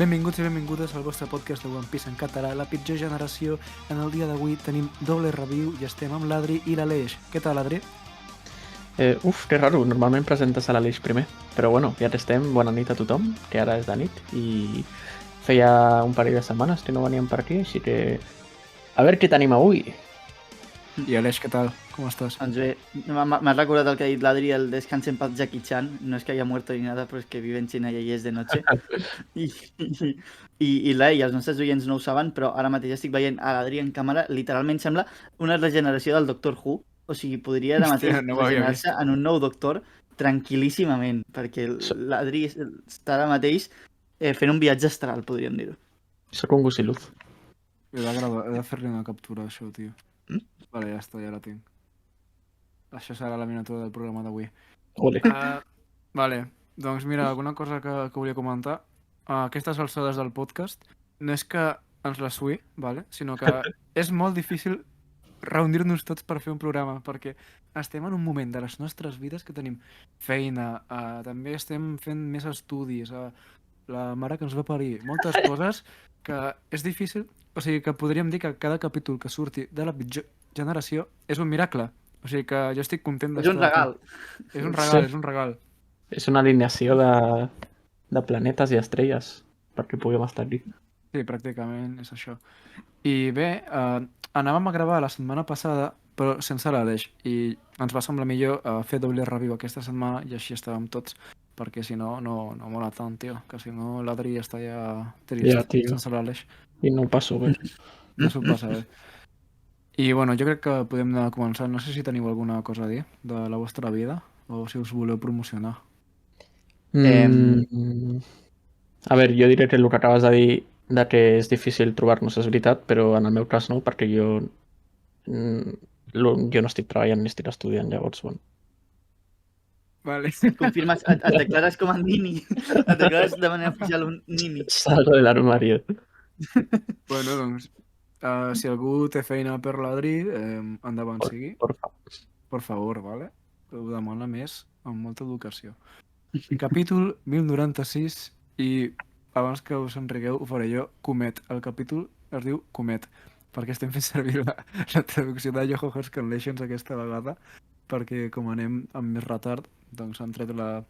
Benvinguts i benvingudes al vostre podcast de One Piece en català, la pitjor generació. En el dia d'avui tenim doble review i estem amb l'Adri i l'Aleix. Què tal, Adri? Que raro, normalment presentes a l'Aleix primer. Però bueno, ja estem, bona nit a tothom, que ara és de nit, i feia un parell de setmanes que no veníem per aquí, així que a veure què tenim avui. I Aleix, què tal? Com estàs? Doncs bé, m'has recordat el que ha dit l'Adri, el descanse en paz Jackie Chan. No es que haya muerto ni nada, però és que vive en China i és de noche. I els nostres oients no ho saben, però ara mateix estic veient a l'Adri en càmera. Literalment sembla una regeneració del Doctor Who. O sigui, podria ara mateix regenerar-se en un nou doctor tranquil·líssimament, perquè l'Adri està ara mateix fent un viatge astral, podríem dir-ho. Soc un gusiluz. He de fer-li una captura, això, tio. Vale, ja està, ja la tinc. Això serà la miniatura del programa d'avui. Vale, doncs mira, alguna cosa que volia comentar. A aquestes alçades del podcast no és que ens la sui, vale? Sinó que és molt difícil reunir-nos tots per fer un programa, perquè estem en un moment de les nostres vides que tenim feina, també estem fent més estudis, la mare que ens va parir, moltes coses que és difícil, o sigui que podríem dir que cada capítol que surti de la pitjor generació és un miracle, o sigui que jo estic content d'estar És un regal. aquí. És un regal, sí. És un regal. És una alineació de planetes i estrelles perquè puguem estar aquí. Sí, pràcticament és això. I bé, anàvem a gravar la setmana passada, però sense l'Aleix, i ens va semblar millor fer doble review aquesta setmana i així estàvem tots, perquè si no, no mola tant, tio, que si no l'Adri està ja trist sense l'Aleix. I no ho passo bé. No s'ho passa bé. I bueno, jo crec que podem anar començant. No sé si teniu alguna cosa a dir de la vostra vida o si us voleu promocionar. A veure, jo diré que el que acabes de dir de que és difícil trobar-nos és veritat, però en el meu cas no, perquè jo no estic treballant ni estic estudiant, llavors, bueno. Vale. Confirmes, et declares com a nini. Et declares de manera oficial un nini. Salgo de l'armari. Bueno, doncs, si algú té feina per l'Adri, endavant sigui. Por favor, vale? Ho demana més amb molta educació. Capítol 1096 i abans que us enrigueu ho faré jo, Comet. El capítol es diu Comet, perquè estem fent servir la traducció de Yoho Scanlations aquesta vegada, perquè com anem amb més retard, doncs han tret la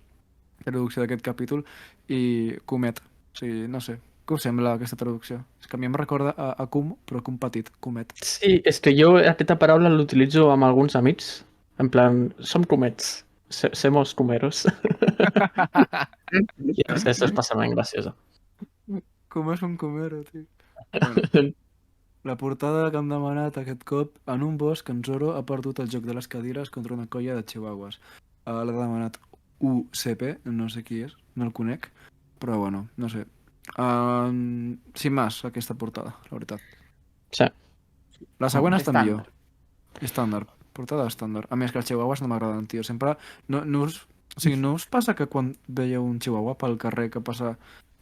traducció d'aquest capítol i Comet. O sigui, no sé, què us sembla aquesta traducció? És que a mi em recorda a Cum, però Cum petit, Comet. Sí, és que jo aquesta paraula l'utilitzo amb alguns amics, en plan, som comets, semos comeros. I això és especialment graciosa. Com és un comero, tio? Bueno, la portada que hem demanat aquest cop, en un bosc en Zoro ha perdut el joc de les cadires contra una colla de chihuahuas. L'ha demanat UCP, no sé qui és, no el conec, però bueno, no sé. Sin más, aquesta portada, la veritat. Sí. La següent està millor. Estàndard. Portada estàndard. A més que els chihuahuas no m'agraden, tio. Sempre... No us passa que quan veieu un chihuahua pel carrer que passa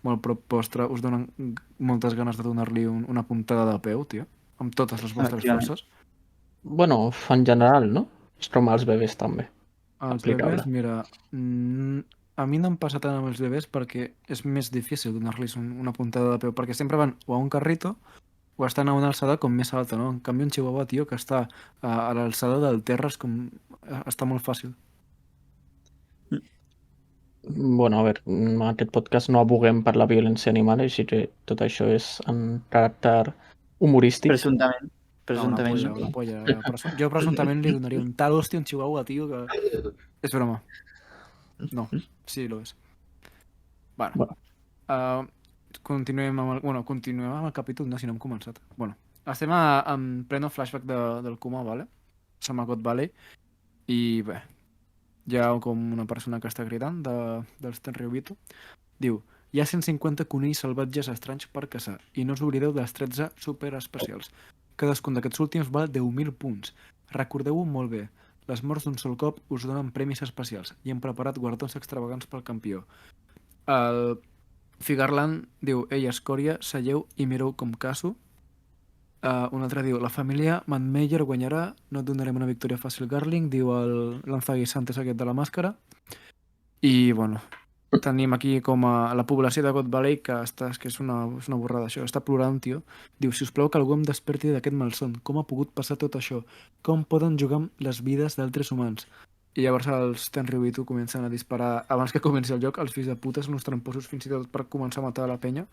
molt prop vostre us donen moltes ganes de donar-li una puntada de peu, tio? Amb totes les vostres forces? Bueno, en general, no? És com els bebès també. Els bebès, mira... A mi no em passa tant amb els bebès perquè és més difícil donar-los una puntada de peu, perquè sempre van o a un carrito o estan a una alçada com més alta, no? En canvi un chihuahua, tio, que està a l'alçada del terra està molt fàcil. Bueno, a veure, en aquest podcast no aboguem per la violència animal, així que tot això és en caràcter humorístic. Presumptament. Una polla. Jo presumptament li donaria un tal hòstia a un chihuahua, tio, que... És broma. No, sí, lo és. Bueno. Continuem amb el capítol, no, si no hem començat. Bueno, estem en pleno flashback del Kuma, vale? Samagot Valley. I bé, hi ha com una persona que està cridant dels Tenryubito. Diu, hi ha 150 conills salvatges estranys per caçar i no us oblideu dels 13 superespecials. Cadascun d'aquests últims val 10.000 punts. Recordeu-ho molt bé. Les morts d'un sol cop us donen premis especials i hem preparat guardons extravagants pel campió. El Figarland diu, ei, escòria, seieu i mireu com caso. Un altre diu, la família Manmeyer guanyarà, no et donarem una victòria fàcil, Garling, diu el lanzaguisantes aquest de la màscara. I, bueno, tenim aquí com a la població de God Valley, que és una borrada, això. Està plorant, tio. Diu, si us plau que algú em desperti d'aquest malson. Com ha pogut passar tot això? Com poden jugar amb les vides d'altres humans? I llavors els Tenryubito comencen a disparar abans que comenci el joc. Els fills de putes són uns tramposos fins i tot per començar a matar la penya.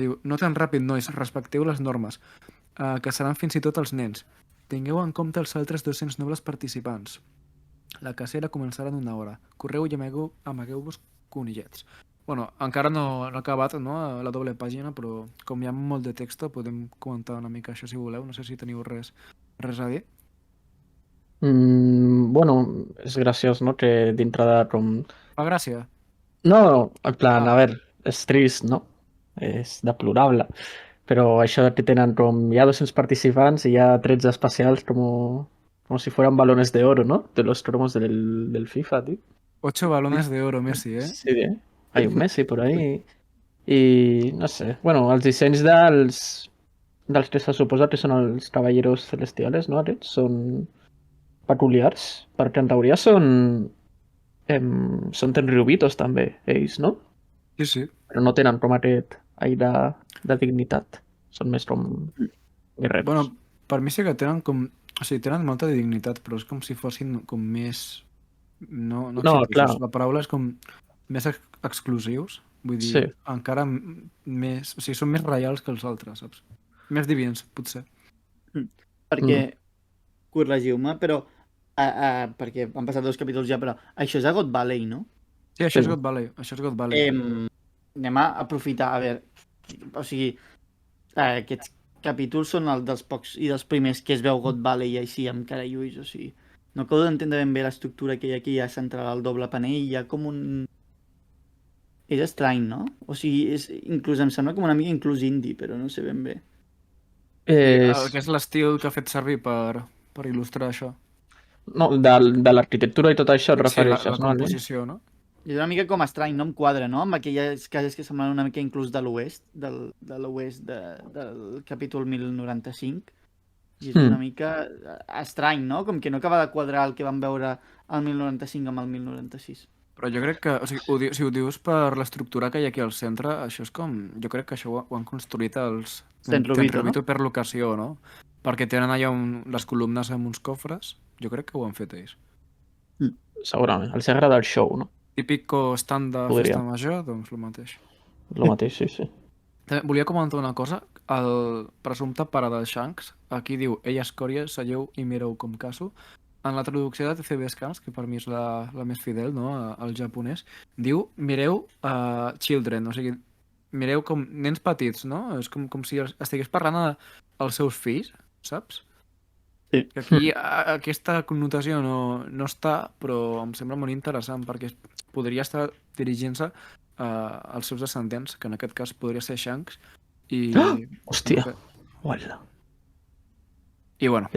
Diu, no tan ràpid, nois, respecteu les normes, que seran fins i tot els nens. Tingueu en compte els altres 200 nobles participants. La cacera començarà en una hora. Correu i amagueu-vos conillets. Bueno, encara no ha acabat, no, la doble pàgina, però com hi ha molt de text, podem comentar una mica això si voleu. No sé si teniu res a dir. Bueno, és graciós, no?, que dintre de com... Fa gràcia? No, en plan, a veure, és trist, no? És deplorable. Però això que tenen com... Hi ha 200 participants i hi ha 13 especials como si fueran balones de oro, ¿no? De los cromos del FIFA, tío. 8 balones de oro, Messi, eh? Sí, hay un Messi por ahí. I no sé, bueno, els dissenys dels que se suposa que són els cavalleros celestiales, no? Aquests són peculiars, perquè en teoria són Tenryubitos també, ells, no? Sí, sí. Però no tenen com aquest aire de dignitat. Són més com guerreros. Bueno, per mi sí que tenen com... O sigui, tenen molta dignitat, però és com si fossin com més... No, clar. La paraula és com més exclusius. Vull dir, Sí. encara més... O sigui, són més reials que els altres, saps? Més divins, potser. Perquè, corregiu-me, però... perquè han passat 2 capítols ja, però això és a God Valley, no? Sí, això és God Valley. Això és God Valley. Anem a aprofitar, a veure... O sigui, aquests capítols són els dels pocs i dels primers que es veu God Valley així amb cara i ulls, o sigui... No acabo d'entendre ben bé l'estructura que hi ha aquí, hi ha central al doble panell, hi ha com un... És estrany, no? O sigui, inclús em sembla com una mica inclús indie, però no sé ben bé. Que és l'estil que ha fet servir per il·lustrar això. No, de l'arquitectura i tot això et refereixes, la composició, no? És una mica com estrany, no em quadra, no? Amb aquelles cases que semblen una mica inclús de l'oest, de l'oest del capítol 1095. I és una mica estrany, no? Com que no acaba de quadrar el que vam veure al 1095 amb el 1096. Però jo crec que, o sigui, si ho dius per l'estructura que hi ha aquí al centre, això és com... Jo crec que això ho han construït els Tenryubito per locació, no? Perquè tenen allà les columnes amb uns cofres. Jo crec que ho han fet ells. Segurament. Els agrada el show, no? Típico stand de festa major, doncs el mateix. El mateix, sí. Volia comentar una cosa. El presumpte pare del Shanks, aquí diu, ell escòria, seieu i mireu com caso. En la traducció de TCB Scans, que per mi és la més fidel, no?, al japonès, diu, mireu children, o sigui, mireu com nens petits, no? És com si estigués parlant als seus fills, saps? Sí. Que aquí aquesta connotació no està, però em sembla molt interessant, perquè podria estar dirigint-se als seus descendents, que en aquest cas podria ser Shanks, i... Hòstia! Uala. I bueno,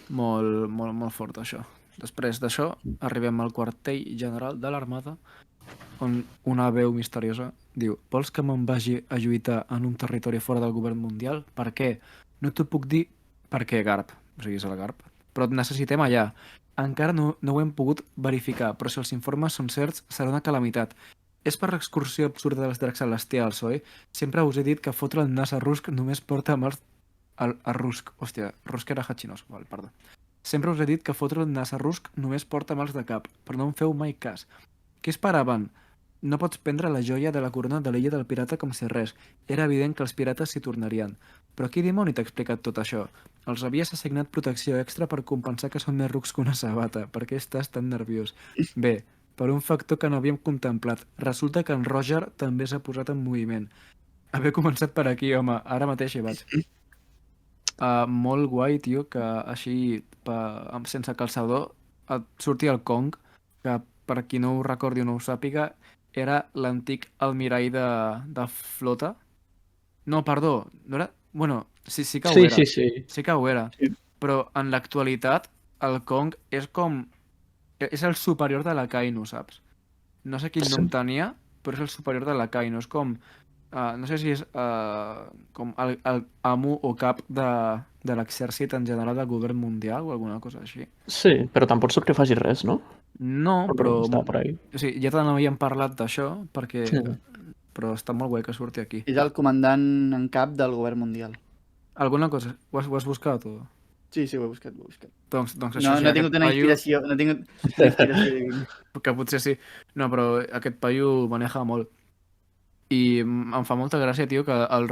molt fort això. Després d'això arribem al quartell general de l'armada, on una veu misteriosa diu, vols que me'n vagi a lluitar en un territori fora del govern mundial? Per què? No t'ho puc dir per què, Garp. O sigui, és el Garp. Però et necessitem allà. Encara no ho hem pogut verificar, però si els informes són certs, serà una calamitat. És per l'excursió absurda dels dracs celestials, oi? Sempre us he dit que fotre el nas a Rusk només porta mals... A Rusk. Hòstia, Rusk era Hachinos. Val, perdó. Sempre us he dit que fotre el nas a Rusk només porta mals de cap, però no em feu mai cas. Què esperaven? No pots prendre la joia de la corona de l'illa del pirata com si res. Era evident que els pirates s'hi tornarien. Però qui dimoni t'ha explicat tot això? Els havies assignat protecció extra per compensar que són més rucs que una sabata. Per què estàs tan nerviós? Bé, per un factor que no havíem contemplat. Resulta que en Roger també s'ha posat en moviment. Haver començat per aquí, home. Ara mateix hi vaig. Molt guai, tio, que així, sense calçador, et surti el Kong, que per qui no ho recordi o no ho sàpiga, era l'antic almirall de flota. No, perdó, no era... Bueno, sí que ho era. Sí que ho era. Sí. Però en l'actualitat el Kong és com... És el superior de la Kaino, saps? No sé quin nom tenia, però és el superior de la Kaino. És com... no sé si és com el amo o cap de l'exèrcit en general del govern mundial o alguna cosa així. Sí, però tampoc sóc que faci res, no? No, però... Està per ahí. O sigui, ja te n'havíem parlat d'això, perquè... Però està molt guai que surti aquí. És el comandant en cap del govern mundial. Alguna cosa... Ho has buscat o...? Sí, ho he buscat, ho he buscat. Doncs això No, sí, no he aquest tingut una paio... inspiració, no he tingut una inspiració divina. Que potser sí. No, però aquest paio maneja molt. I em fa molta gràcia, tio, que el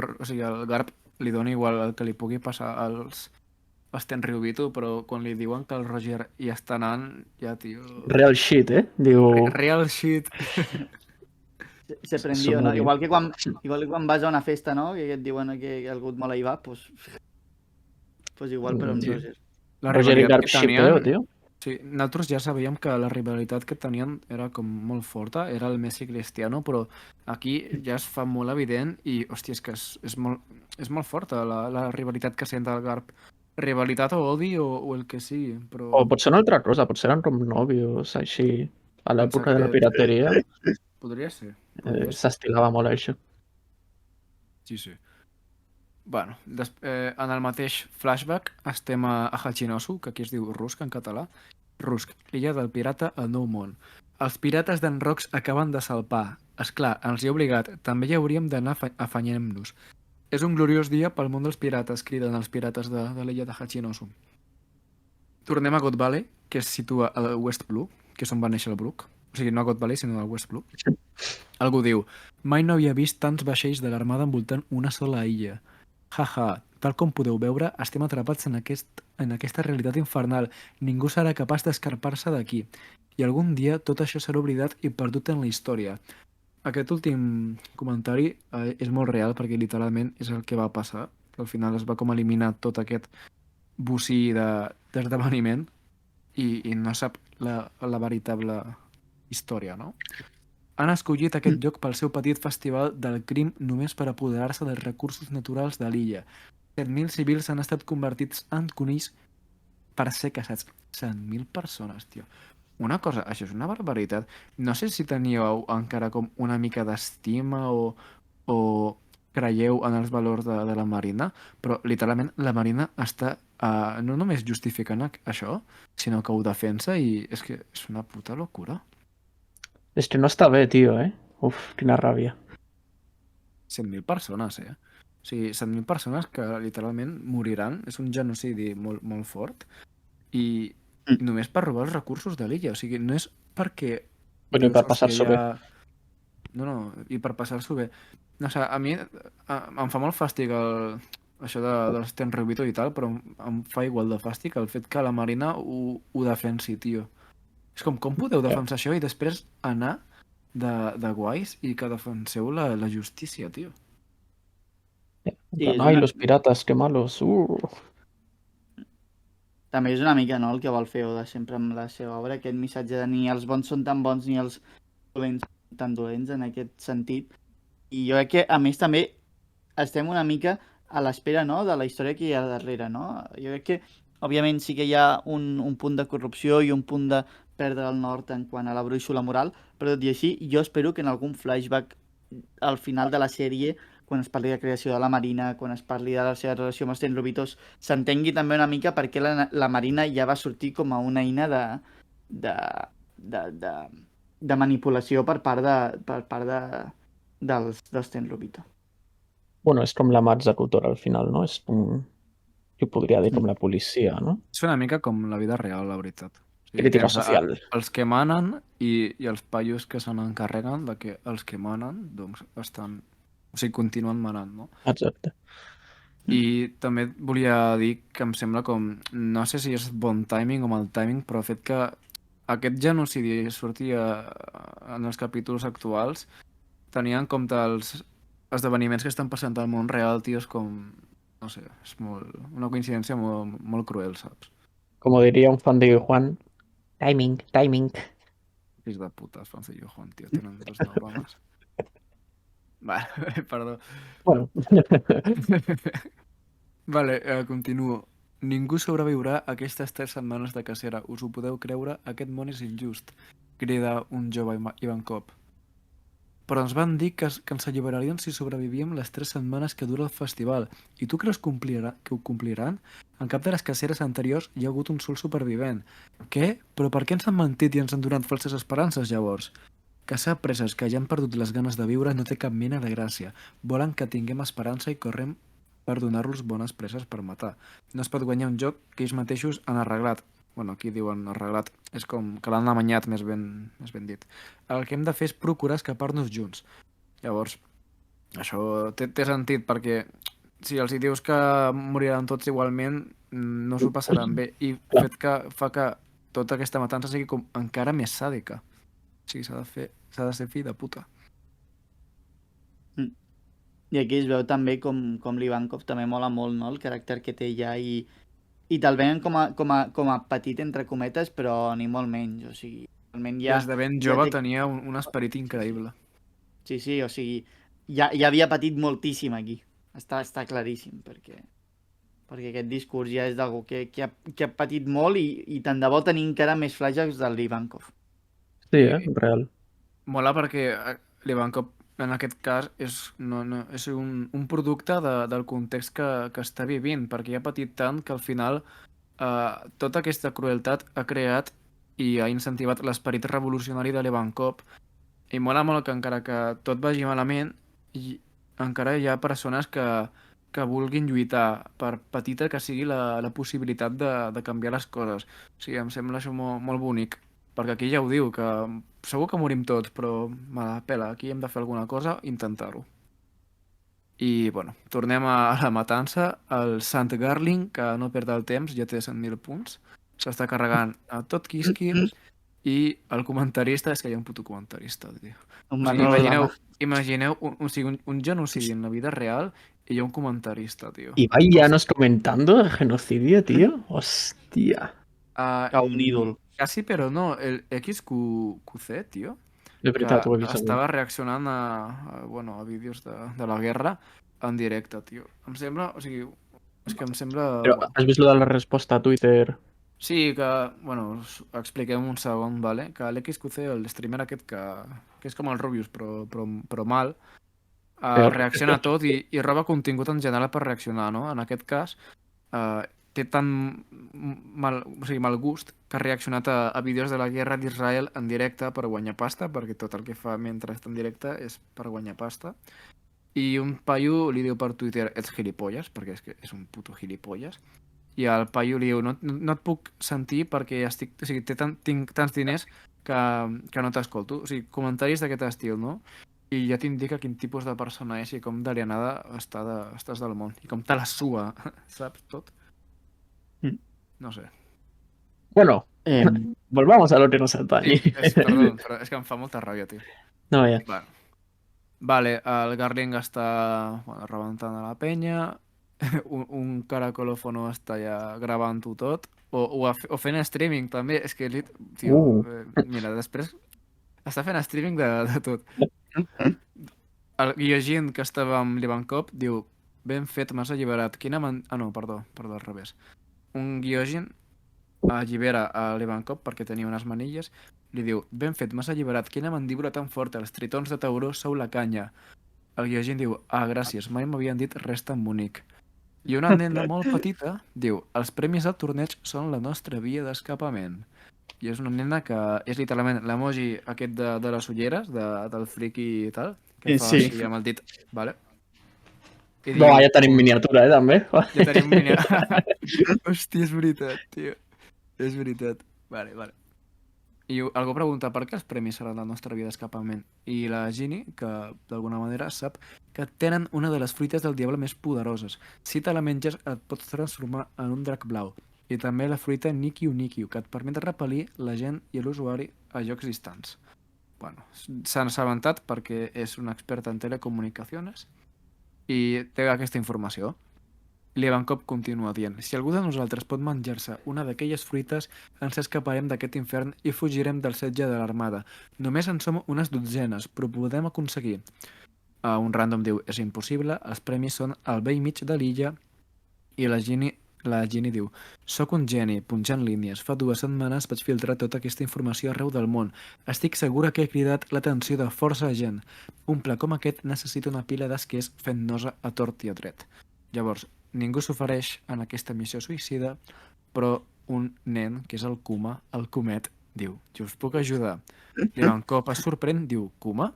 Garp li doni igual el que li pugui passar als Tenryubito, però quan li diuen que el Roger ja està anant, ja, tio... Real shit, Diu... Real shit. Se prendió, no? Igual que quan vas a una festa, no? Que et diuen que algú et mola i va, pues igual, però amb Sí. Roger. La Roger i rivalitat Garp que shipeo, tenien... tio. Sí, nosaltres ja sabíem que la rivalitat que tenien era com molt forta, era el Messi Cristiano, però aquí ja es fa molt evident i, hòstia, és que és molt forta la rivalitat que sent el Garp. Rivalitat o odi o el que sigui, però... O pot ser una altra cosa, potser eren com nòvios, així, a l'època de la pirateria. Podria ser. S'estilava molt això. Sí, sí. Bueno, en el mateix flashback estem a Hachinosu, que aquí es diu Rusk en català. Rusk, l'illa del pirata al Nou Món. Els pirates d'en Rox acaben de salpar. Esclar, ens hi ha obligat. També hi hauríem d'anar afanyem-nos. És un gloriós dia pel món dels pirates, criden els pirates de l'illa de Hachinosu. Tornem a God Valley, que es situa a West Blue, que és on va néixer el Brook. O sigui, no a God Valley, sinó al West Blue. Algú diu, mai no havia vist tants vaixells de l'armada envoltant una sola illa. Haha, tal com podeu veure, estem atrapats en aquesta realitat infernal. Ningú serà capaç d'escarpar-se d'aquí. I algun dia tot això serà oblidat i perdut en la història. Aquest últim comentari és molt real perquè literalment és el que va passar. Al final es va com eliminar tot aquest bocí d'esdeveniment i no sap la veritable història, no? Han escollit aquest lloc pel seu petit festival del crim només per apoderar-se dels recursos naturals de l'illa. 7.000 civils han estat convertits en conills per ser caçats. 100.000 persones, tio. Una cosa, això és una barbaritat. No sé si teníeu encara com una mica d'estima o creieu en els valors de la Marina, però literalment la Marina està no només justificant això, sinó que ho defensa i és que és una puta locura. És que no està bé, tio, Uf, quina ràbia. 100.000 persones, O sigui, 100.000 persones que literalment moriran. És un genocidi molt, molt fort. I només per robar els recursos de l'illa. O sigui, no és perquè... Bueno, i per passar-s'ho bé. No, i per passar-s'ho bé. No sé, a mi em fa molt fàstic això dels Tenryubito i tal, però em fa igual de fàstic el fet que la Marina ho defensi, tio. És com podeu defensar això i després anar de guais i que defenseu la justícia, tio. Ai, los pirates, que malos. També és una mica, no?, el que vol fer Oda sempre amb la seva obra, aquest missatge de ni els bons són tan bons ni els dolents són tan dolents en aquest sentit. I jo crec que, a més, també estem una mica a l'espera, no?, de la història que hi ha darrere, no? Jo crec que, òbviament, sí que hi ha un punt de corrupció i un punt de perdre el nord en quant a la brúixola moral, però tot i així, jo espero que en algun flashback al final de la sèrie, quan es parli de creació de la Marina, quan es parli de la seva relació amb els Tenryubitos, s'entengui també una mica perquè la Marina ja va sortir com a una eina de manipulació per part dels Tenryubito. Bueno, és com la mà executora al final, no? És com... Jo podria dir com la policia, no? És una mica com la vida real, la veritat. Crítica social. Els que manen i els paios que se n'encarreguen de que els que manen doncs estan... O sigui, continuen manant, no? Exacte. I també volia dir que em sembla com... No sé si és bon timing o mal timing, però el fet que aquest genocidi sortia en els capítols actuals tenia en compte els esdeveniments que estan passant al món real, tio, és com... No sé, és una coincidència molt cruel, saps? Como diría un fan de Juan, timing. Fills de puta, els fans de Johan, tio, tenen dos neurones. Vale, perdó. Bueno. Vale, continuo. Ningú sobreviurà aquestes 3 setmanes de cacera. Us ho podeu creure? Aquest món és injust. Crida un jove Ivankov. però ens van dir que ens alliberarien si sobrevivíem les 3 setmanes que dura el festival. I tu creus que ho compliran? En cap de les caceres anteriors hi ha hagut un sol supervivent. Què? Però per què ens han mentit i ens han donat falses esperances, llavors? Caçar preses que ja han perdut les ganes de viure no té cap mena de gràcia. Volen que tinguem esperança i correm per donar-los bones preses per matar. No es pot guanyar un joc que ells mateixos han arreglat. Bueno, aquí diuen arreglat. És com que l'han amanyat, més ben dit. El que hem de fer és procurar escapar-nos junts. Llavors, això té sentit, perquè si els hi dius que moriran tots igualment, no s'ho passaran bé. I fet que fa que tota aquesta matança sigui com encara més sàdica. O sigui, s'ha de ser fill de puta. I aquí es veu també com l'Ivankov també mola molt, no?, el caràcter que té ja i te'l venen com a petit, entre cometes, però ni molt menys, o sigui, realment ja... Des de ben jove tenia un esperit increïble. Sí, o sigui, ja havia patit moltíssim aquí, està claríssim, perquè aquest discurs ja és d'algú que ha patit molt i tant de bo tenir encara més flashbacks de l'Ivankov. Sí, real. Mola perquè l'Ivankov en aquest cas és un producte del context que està vivint, perquè ha patit tant que al final tota aquesta crueltat ha creat i ha incentivat l'esperit revolucionari de l'Ivankov, i mola molt que encara que tot vagi malament, encara hi ha persones que vulguin lluitar, per petita que sigui la possibilitat de canviar les coses. O sigui, em sembla això molt bonic, perquè aquí ja ho diu, que segur que morim tots, però me la pela, aquí hem de fer alguna cosa, intentar-ho. I, bueno, tornem a la matança. El Sant Garling, que no perd el temps, ja té 100.000 punts, s'està carregant a tot Kiski, i el comentarista, és que hi ha un puto comentarista, tio. O sigui, imagineu un genocidi en la vida real y yo un comentarista, tío. Ibai Llanos comentando el genocidio, tío. Hostia. Un ídol. Casi, però no. El XQC, tio. De veritat, ho he vist. Estava reaccionant a vídeos de la guerra en directe, tio. Em sembla... O sigui, és que em sembla... Però has vist lo de la resposta a Twitter? Sí, que... Bueno, expliquem un segon, vale? Que l'XQC, el streamer aquest que és com el Rubius, però mal, reacciona a tot i roba contingut en general per reaccionar, no? En aquest cas, té tan mal gust que ha reaccionat a vídeos de la guerra d'Israel en directe per guanyar pasta, perquè tot el que fa mentre està en directe és per guanyar pasta. I un paio li diu per Twitter, ets gilipolles, perquè és que és un puto gilipolles. I el paio li diu, no et puc sentir perquè tinc tants diners que no t'escolto. O sigui, comentaris d'aquest estil, no? I ja t'indica quin tipus de persona és i com d'alienada estàs del món. I com te la sua, saps, tot? No sé. Bueno, volvamos a lo que nos atañe. Perdó, però és que em fa molta ràbia, tio. No, ja. Vale, el Garling està rebentant a la penya, un caracolòfono està ja gravant-ho tot, o fent streaming també, és que tio, mira, després està fent streaming de tot. El Gyojin, que estava amb l'Ivankov, diu, ben fet, m'has alliberat. No, perdó, al revés. Un Gyojin allibera a l'Ivankov perquè tenia unes manilles, li diu, ben fet, m'has alliberat, quina mandíbula tan forta, els tritons de tauró sou la canya. El Gyojin diu, gràcies, mai m'havien dit res tan bonic. I una nena molt petita diu, els premis del torneig són la nostra via d'escapament. I és una nena que és literalment l'emoji aquest de les ulleres, del friki i tal, que fa així amb el dit, vale? No, ja tenim miniatura, també. Ja tenim miniatura. Hòstia, és veritat, tio. És veritat. Vale. I algú pregunta, per què els premis seran la nostra via d'escapament? I la Ginny, que d'alguna manera sap que tenen una de les fruites del diable més poderoses. Si te la menges, et pots transformar en un drac blau. I també la fruita Nikyu, que et permet repel·lir la gent i l'usuari a llocs distants. Bueno, s'han assabentat perquè és un expert en telecomunicacions i té aquesta informació. L'Ivankov continua dient, si algú de nosaltres pot menjar-se una d'aquelles fruites, ens escaparem d'aquest infern i fugirem del setge de l'armada. Només en som unes dotzenes, però ho podem aconseguir. Un random diu, és impossible, els premis són al vell mig de l'illa, i la Ginny la Ginny diu: «Soc un geni, punxant línies. Fa 2 setmanes vaig filtrar tota aquesta informació arreu del món. Estic segura que he cridat l'atenció de força gent. Un pla com aquest necessita una pila d'esquers fent nosa a tort i a dret». Llavors, ningú s'ofereix en aquesta missió suïcida, però un nen, que és el Kuma, el Comet, diu: «Jo us puc ajudar». Ivankov es sorprèn, diu: «Kuma?»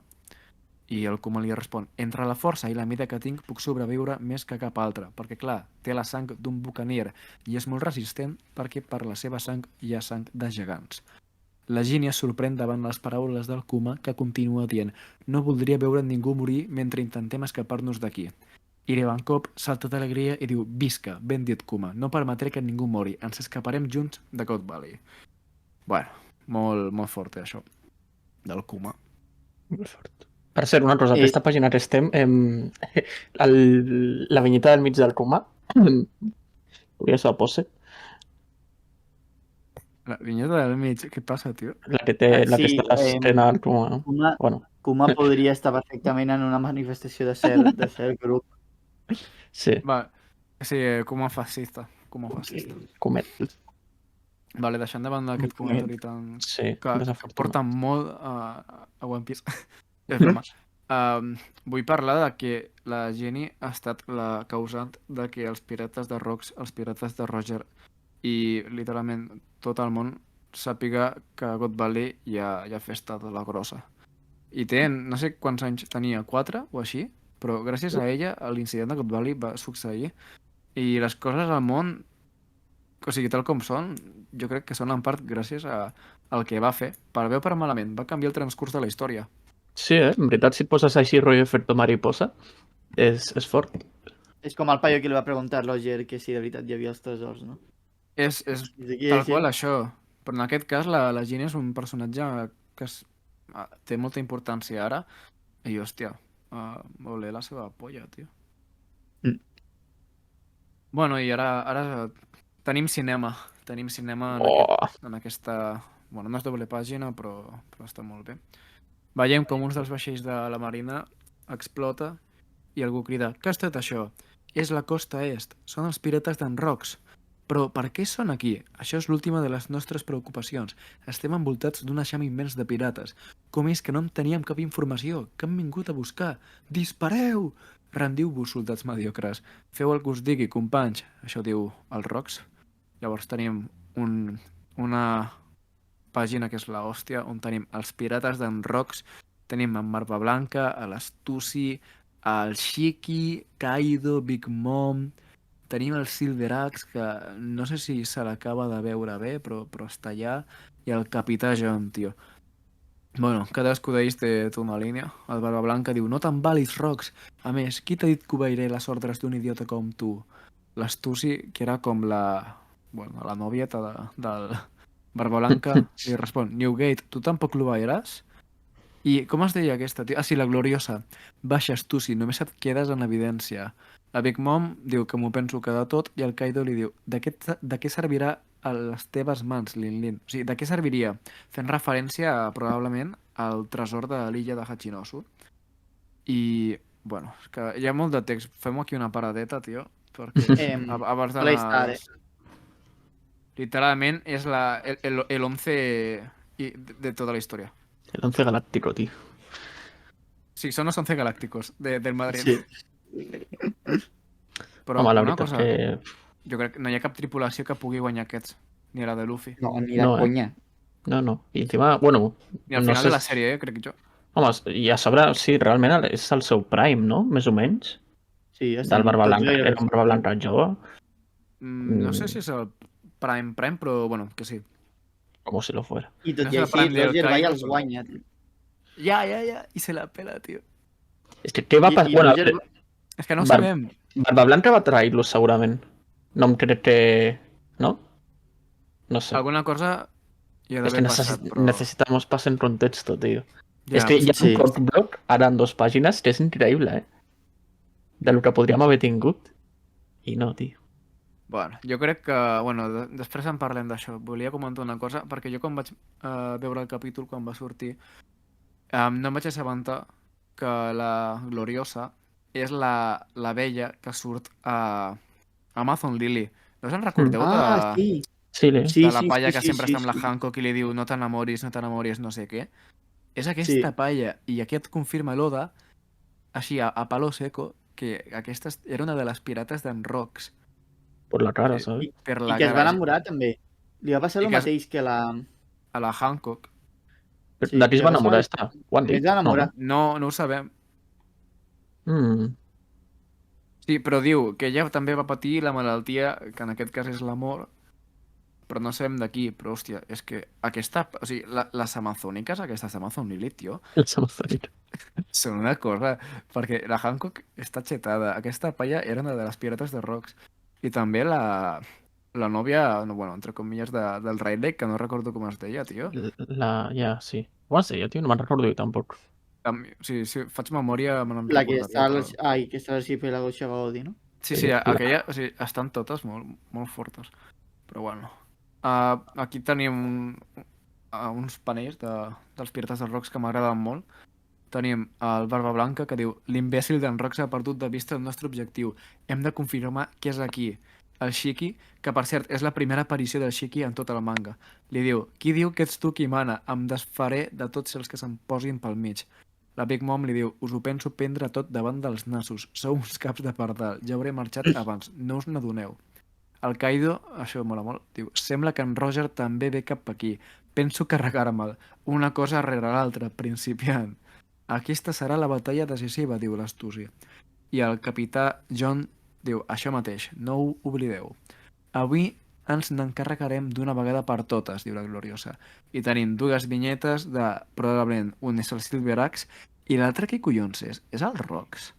I el Kuma li respon: «Entre la força i la mida que tinc puc sobreviure més que cap altre, perquè clar, té la sang d'un bucanier i és molt resistent perquè per la seva sang hi ha sang de gegants». La Ginny es sorprèn davant les paraules del Kuma, que continua dient: «No voldria veure ningú morir mentre intentem escapar-nos d'aquí». I Ivankov salta d'alegria i diu: «Visca, ben dit, Kuma, no permetré que ningú mori, ens escaparem junts de God Valley». Bueno, molt fort, això, del Kuma. Molt fort. Per cert, una cosa, aquesta pàgina que estem, la vinyeta del mig del Kuma, hauria de ser a pose. La vinyeta del mig, què passa, tio? La que té la que està a l'escena del Kuma. Kuma podria estar perfectament en una manifestació de cert grup. Sí. Va, sí, Kuma fascista. Kuma fascista. Comet. Vale, deixant de banda aquest comentari tan... Sí, que porta molt a One Piece. És broma. Vull parlar de que la Ginny ha estat la causant de que els pirates de Rox, els pirates de Roger i literalment tot el món sàpiga que a God Valley hi ha festa de la grossa. I té, no sé quants anys tenia, 4 o així, però gràcies a ella l'incident de God Valley va succeir i les coses al món, o sigui, tal com són, jo crec que són en part gràcies al que va fer. Per bé o per malament, va canviar el transcurs de la història. Sí, en veritat, si et poses així rotllo efecto mariposa, és fort. És com el paio que li va preguntar a Roger que si de veritat hi havia els tresors, no? És tal qual això. Però en aquest cas la Ginny és un personatge que té molta importància ara i, hòstia, voler la seva polla, tio. Bueno, i ara tenim cinema. Tenim cinema en aquesta... Bueno, no és doble pàgina, però està molt bé. Veiem com uns dels vaixells de la marina explota i algú crida: «Què ha estat això? És la costa est. Són els pirates d'en Rox. Però per què són aquí? Això és l'última de les nostres preocupacions. Estem envoltats d'un eixam immens de pirates. Com és que no en teníem cap informació? Què han vingut a buscar? Dispareu! Rendiu-vos, soldats mediocres. Feu el que us digui, companys». Això diu el Rox. Llavors tenim una pàgina que és la hòstia, on tenim els pirates d'en Rox, tenim en Barba Blanca, a l'Stussy, el Shiki, Kaido, Big Mom, tenim el Silver Axe, que no sé si se l'acaba de veure bé, però està allà, i el Capità John, tio. Bueno, cadascú d'ells té una línia. El Barba Blanca diu: «No t'embalis, Rox. A més, qui t'ha dit que obeiré les ordres d'un idiota com tu?» L'Stussy, que era com la nòvieta del Barba Blanca, li respon: «Newgate, tu tampoc l'obeiràs?» I com es deia aquesta, tio? Ah, sí, la Gloriosa. «Baixes tu, si només et quedes en evidència». La Big Mom diu que m'ho penso quedar tot i el Kaido li diu: de què servirà a les teves mans, Lin-Lin? O sigui, de què serviria? Fent referència, probablement, al tresor de l'illa de Hachinosu. I, bueno, és que hi ha molt de text. Fem-ho aquí una paradeta, tio, perquè abans d'anar... Literalment és el 11 de tota la història. El 11 galáctico, tío. Sí, son los 11 galácticos del Madrid. Sí. Però una cosa, jo crec que no hi ha cap tripulació que pugui guanyar aquests, ni la de Luffy. No, ni de conya. No. I encima, bueno... Ni al final de la sèrie, crec jo. Home, i a sobre, sí, realment és el seu prime, no? Més o menys. Sí, del Barba Blanca. Era un Barba Blanca jove. No sé si és el prime, però bueno, que sí. Com si lo fuera. I tot i així, Roger va i els guanya, tio. Ja, i se la pela, tio. És que què va passar? Bueno, és que no ho sabem. Barba Blanca va trair-lo segurament. No em crec que... No? No sé. Alguna cosa hi ha d'haver passat, però... Necesitamos paz en contexto, tío. Ja, és que hi ha un cockblock ara en 2 pàgines que és increïble, de lo que podríem haver tingut. I no, tio. Bueno, jo crec que... Bueno, després en parlem d'això. Volia comentar una cosa, perquè jo quan vaig veure el capítol, quan va sortir, no em vaig assabentar que la Gloriosa és la vella que surt a Amazon Lily. No us en recordeu Ah, sí. Sí, de la palla que sempre està amb la Hancock i li diu no t'enamoris, no sé què? És aquesta palla, i aquí et confirma l'Oda, així, a palo seco, que aquesta era una de les pirates d'en Rox. per la cara, ¿sabes? Per I la que es va cara. enamorar, també. Li va passar I el que mateix que la... a la Hancock. Sí, De qui es li va va passar... enamorar, esta? Ho han Es dit? va No, enamorar. No, no ho sabem. Mm. Sí, però diu que ella també va patir la malaltia, que en aquest cas és l'amor, però no sabem d'aquí. Però, hòstia, és que aquesta... O sigui, les amazòniques, aquestes Amazon Lilith, tio, Els amazònics. són una cosa, perquè la Hancock està xetada. Aquesta palla era una de les pirates de Rox. I també la nòvia, no, bueno, entre comilles, del Riley, que no recordo com es deia, tio. Ja, sí. Ho has dit, tio? No me'n recordo jo tampoc. Sí, si faig memòria me n'en La que recordaria. està... Ai, que està l'arxipélago Xagaodi, no? Sí, aquella, o sigui, estan totes molt fortes. Però bueno. Aquí tenim uns panells dels Pirates dels Rocs que m'agraden molt. Tenim el Barba Blanca que diu: l'imbècil d'en Rox ha perdut de vista el nostre objectiu. Hem de confirmar què és aquí. El Shiki, que per cert és la primera aparició del Shiki en tota la manga. Li diu: qui diu que ets tu qui mana? Em desfaré de tots els que se'm posin pel mig. La Big Mom li diu: us ho penso prendre tot davant dels nassos. Sou uns caps de pardal. Ja hauré marxat abans. No us n'adoneu. El Kaido, això mola molt, diu: sembla que en Roger també ve cap aquí. Penso carregar-me'l. Una cosa rere l'altra, principiant. Aquesta serà la batalla decisiva, diu l'Astuci. I el capità John diu: això mateix, no ho oblideu. Avui ens n'encarregarem d'una vegada per totes, diu la Gloriosa. I tenim dues vinyetes de, probablement, un és el Silver Axe i l'altre què collons és? És el Rox?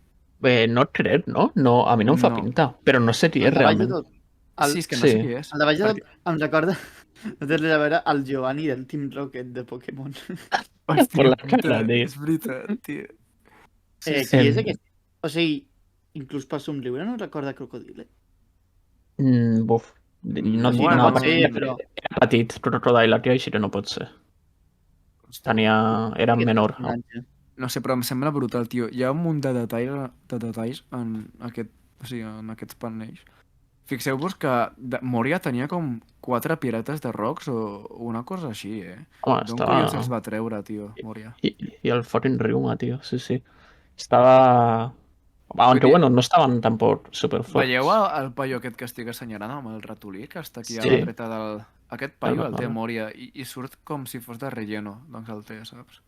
No crec, no? No, a mi no em fa No. pinta, però no sé qui és realment. Sí, és que no sé qui és. El de baix de tot em recorda... No té res a veure el Giovanni del Team Rocket de Pokémon. Per la cara, tio. És veritat, tio. Qui és aquest? O sigui, inclús per somriure no recorda Crocodile. Buf. No, Bueno, no, pot ser, però... Era petit, Crocodile, aquí així que no pot ser. Era menor. No sé, però em sembla brutal, tio. Hi ha un munt de detalls en aquests panells. Fixeu-vos que Moria tenia com 4 pirates de Rox o una cosa així, Home, D'on collons els va treure, tio, Moria? I el fucking Ryuma, tio, sí. Estava... Aunque bueno, no estaven tampoc superforts. Veieu el paio aquest que estic assenyalant amb el ratolí, que està aquí a la dreta del... Aquest paio el té Moria i surt com si fos de relleno, doncs el té, saps?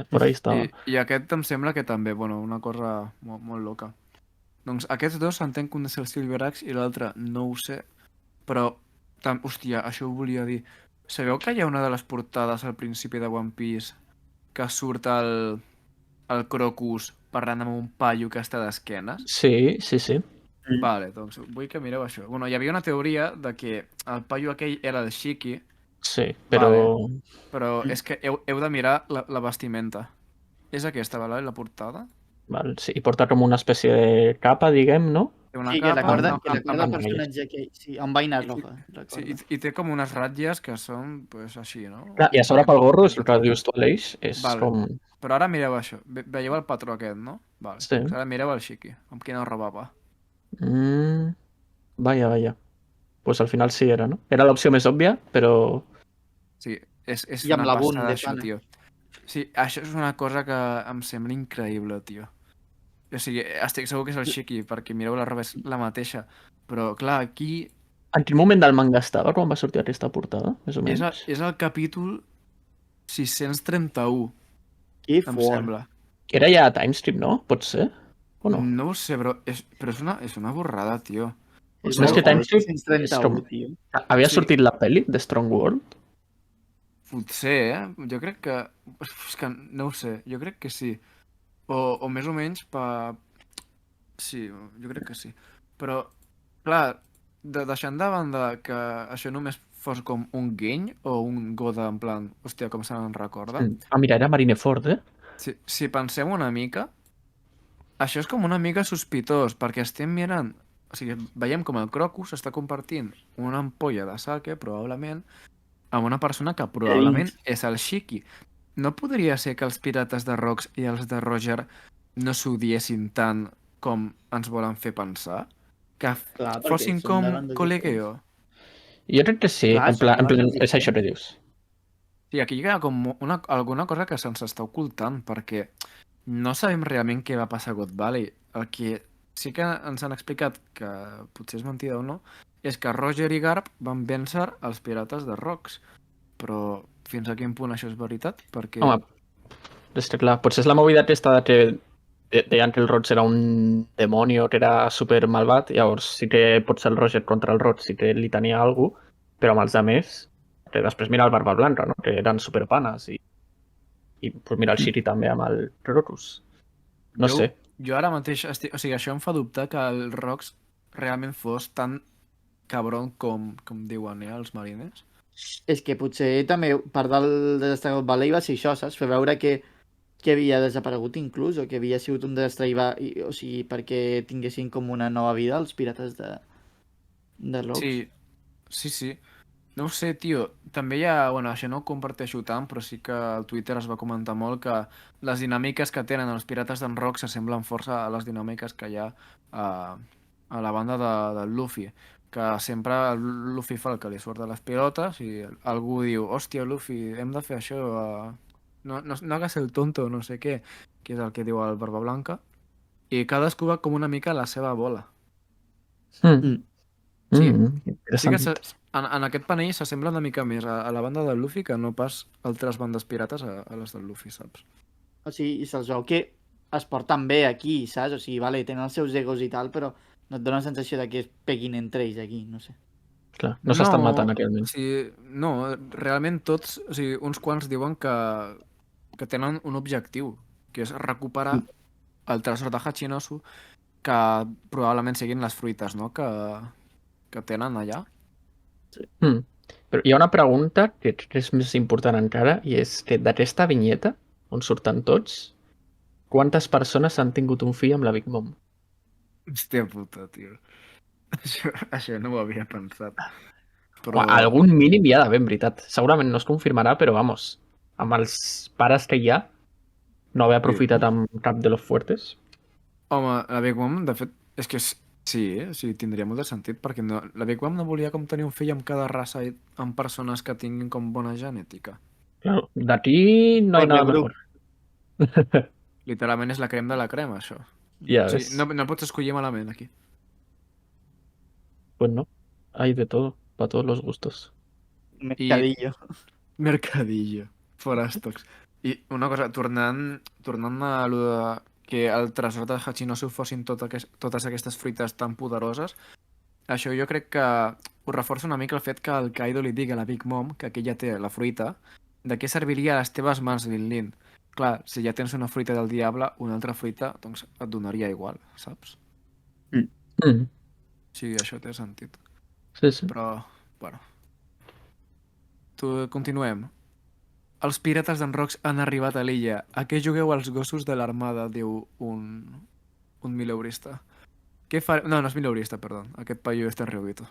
Por ahí estava. I aquest em sembla que també, bueno, una cosa molt loca. Doncs aquests dos s'entén que un és el Silver Axe i l'altre no ho sé, però, hòstia, això ho volia dir. Sabeu que hi ha una de les portades al principi de One Piece que surt el Crocus parlant amb un paio que està d'esquenes? Sí. Vale, doncs vull que mireu això. Bueno, hi havia una teoria de que el paio aquell era el Shiki. Sí, però... Vale, però és que heu de mirar la vestimenta. És aquesta, vale, la portada? Val, sí, i porta com una espècie de capa, diguem, no? Té una Sí, capa, que recorda el personatge que... Sí, amb vaina roja. Sí, i té com unes ratlles que són, pues, així, no? Clar, i a sobre pel gorro, si que dius tu, Aleix, és com... Però ara mireu això. Veieu el patró aquest, no? Vale. Sí. Ara mireu el Shiki, amb quina roba va. Vaya. Pues al final sí era, no? Era l'opció més òbvia, però... Sí, és I amb una la bun passada, de això, pana. tio. Sí, això és una cosa que em sembla increïble, tio. O sigui, estic segur que és el Shiki, perquè mireu la roba és la mateixa. Però, clar, aquí... En quin moment del manga estava quan va sortir aquesta portada, més o menys? És el capítol 631, Que em fort. sembla. Que era ja Timeskip, no? Pot ser? O no? No ho sé, però és una borrada, tio. És que Timeskip 631, tio. Havia sortit la pel·li de Strong World? Potser, Jo crec que... És que no ho sé, jo crec que sí. O més o menys Sí, jo crec que sí. Però, clar, deixant de banda que això només fos com un guiny o un goda en plan, hòstia, com se n'en recorda. Mira, era Marineford, Si pensem una mica, això és com una mica sospitós, perquè estem mirant... O sigui, veiem com el Crocus està compartint una ampolla de sake, probablement, amb una persona que probablement és el Shiki. No podria ser que els pirates de Rox i els de Roger no s'odiessin tant com ens volen fer pensar? que Clar, perquè fossin són de com bandes Colequeo. Jo crec que sí, Clar, en són de plan, bandes és això que diferents. dius. Sí, aquí hi ha com alguna cosa que se'ns està ocultant, perquè no sabem realment què va passar a God Valley. El que sí que ens han explicat, que potser és mentida o no, és que Roger i Garp van vèncer els pirates de Rocks. Però fins a quin punt això és veritat? Perquè... Home, és que clar, potser és la movida aquesta de que deien que el Roig era un demonio que era super malvat, llavors sí que pot ser el Roger contra el Roig, sí que li tenia alguna cosa, però amb els altres, que després mira el Barba Blanca, no? Que eren superpanes, i pues mira el Shiri també amb el Rorus. No sé. Jo ara mateix estic... O sigui, això em fa dubtar que el Rocks realment fos tan cabron com diuen, els mariners. És que potser també part del desastre del Valley va ser això, saps? Fer veure que havia desaparegut inclús, o que havia sigut un desastre, o sigui, perquè tinguessin com una nova vida els pirates de Rocks. Sí. No ho sé, tio. També hi ha... Bueno, això no ho comparteixo tant, però sí que al Twitter es va comentar molt que les dinàmiques que tenen els pirates d'en Rock s'assemblen força a les dinàmiques que hi ha a la banda del Luffy. Que sempre el Luffy fa el que li surt de les pilotes i algú diu, hòstia, Luffy, hem de fer això. No hagas el tonto, no sé què, que és el que diu el Barba Blanca. I cadascú va com una mica a la seva bola. Mm. Sí, sí que Interessant. en aquest panell s'assembla una mica més a la banda del Luffy que no pas altres bandes pirates a les del Luffy, saps? O sigui, i se'ls veu que es porten bé aquí, saps? O sigui, vale, tenen els seus egos i tal, però no et dona la sensació de que es peguin entre ells aquí, no sé. Clar, no s'estan matant aquelment. No, realment tots, o sigui, uns quants diuen que tenen un objectiu, que és recuperar el tresor de Hachinosu, que probablement siguin les fruites, no?, que tenen allà. Mm. Però hi ha una pregunta que crec que és més important encara, i és que d'aquesta vinyeta, on surten tots, quantes persones han tingut un fill amb la Big Mom? Hòstia puta, tio. Això no ho havia pensat. Però... algun mínim hi ha d'haver, en veritat. Segurament no es confirmarà, però vamos, amb els pares que hi ha, no haver aprofitat amb cap de los fuertes. Home, la Big Mom, de fet, és que sí, sí, tindria molt de sentit, perquè no, la Big Mom no volia com tenir un fill amb cada raça i amb persones que tinguin com bona genètica. Claro, d'aquí no hay nada mejor. Literalment és la crema de la crema, això. Ja O sigui, ves. no pots escollir malament, aquí. Pues no, hay de todo, para todos los gustos. Mercadillo. Mercadillo. Foràstocs. I una cosa, tornant a lo de que el tresor de Hachinosu fossin totes aquestes fruites tan poderoses, això jo crec que ho reforça una mica el fet que el Kaido li digui a la Big Mom que aquí ja té la fruita, de què serviria a les teves mans, Lin-Lin? Clar, si ja tens una fruita del diable, una altra fruita, doncs et donaria igual, saps? Sí, això té sentit. Sí, sí. Però, bueno. Continuem. Els pirates d'en Rox han arribat a l'illa. A què jugueu els gossos de l'armada? Diu un mileurista. Què farem... No és mileurista, perdó. Aquest paio és Tenryubito.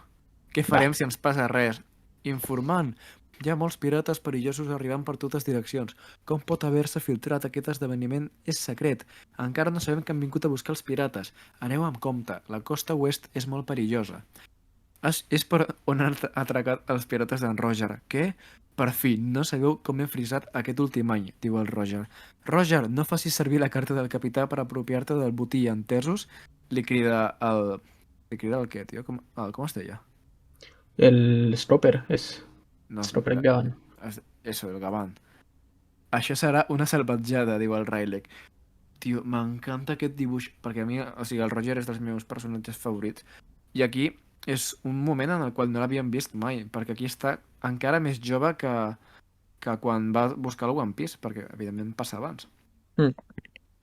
Què farem si ens passa res? Informant. Hi ha molts pirates perillosos arribant per totes direccions. Com pot haver-se filtrat aquest esdeveniment? És secret. Encara no sabem que han vingut a buscar els pirates. Aneu amb compte. La costa oest és molt perillosa. És per on han atracat els pirates d'en Roger. Què? Per fi, no sabeu com he frisat aquest últim any, diu el Roger. Roger, no facis servir la carta del capità per apropiar-te del botí, entesos? Li crida el... Li crida el què, tio? Com es deia? El Stopper és... No, Stopper Gavan. Eso, el Gavan. Això serà una salvatjada, diu el Rayleigh. Tio, m'encanta aquest dibuix, perquè a mi, o sigui, el Roger és dels meus personatges favorits. I aquí és un moment en el qual no l'havíem vist mai, perquè aquí està encara més jove que quan va buscar el One Piece, perquè evidentment passa abans.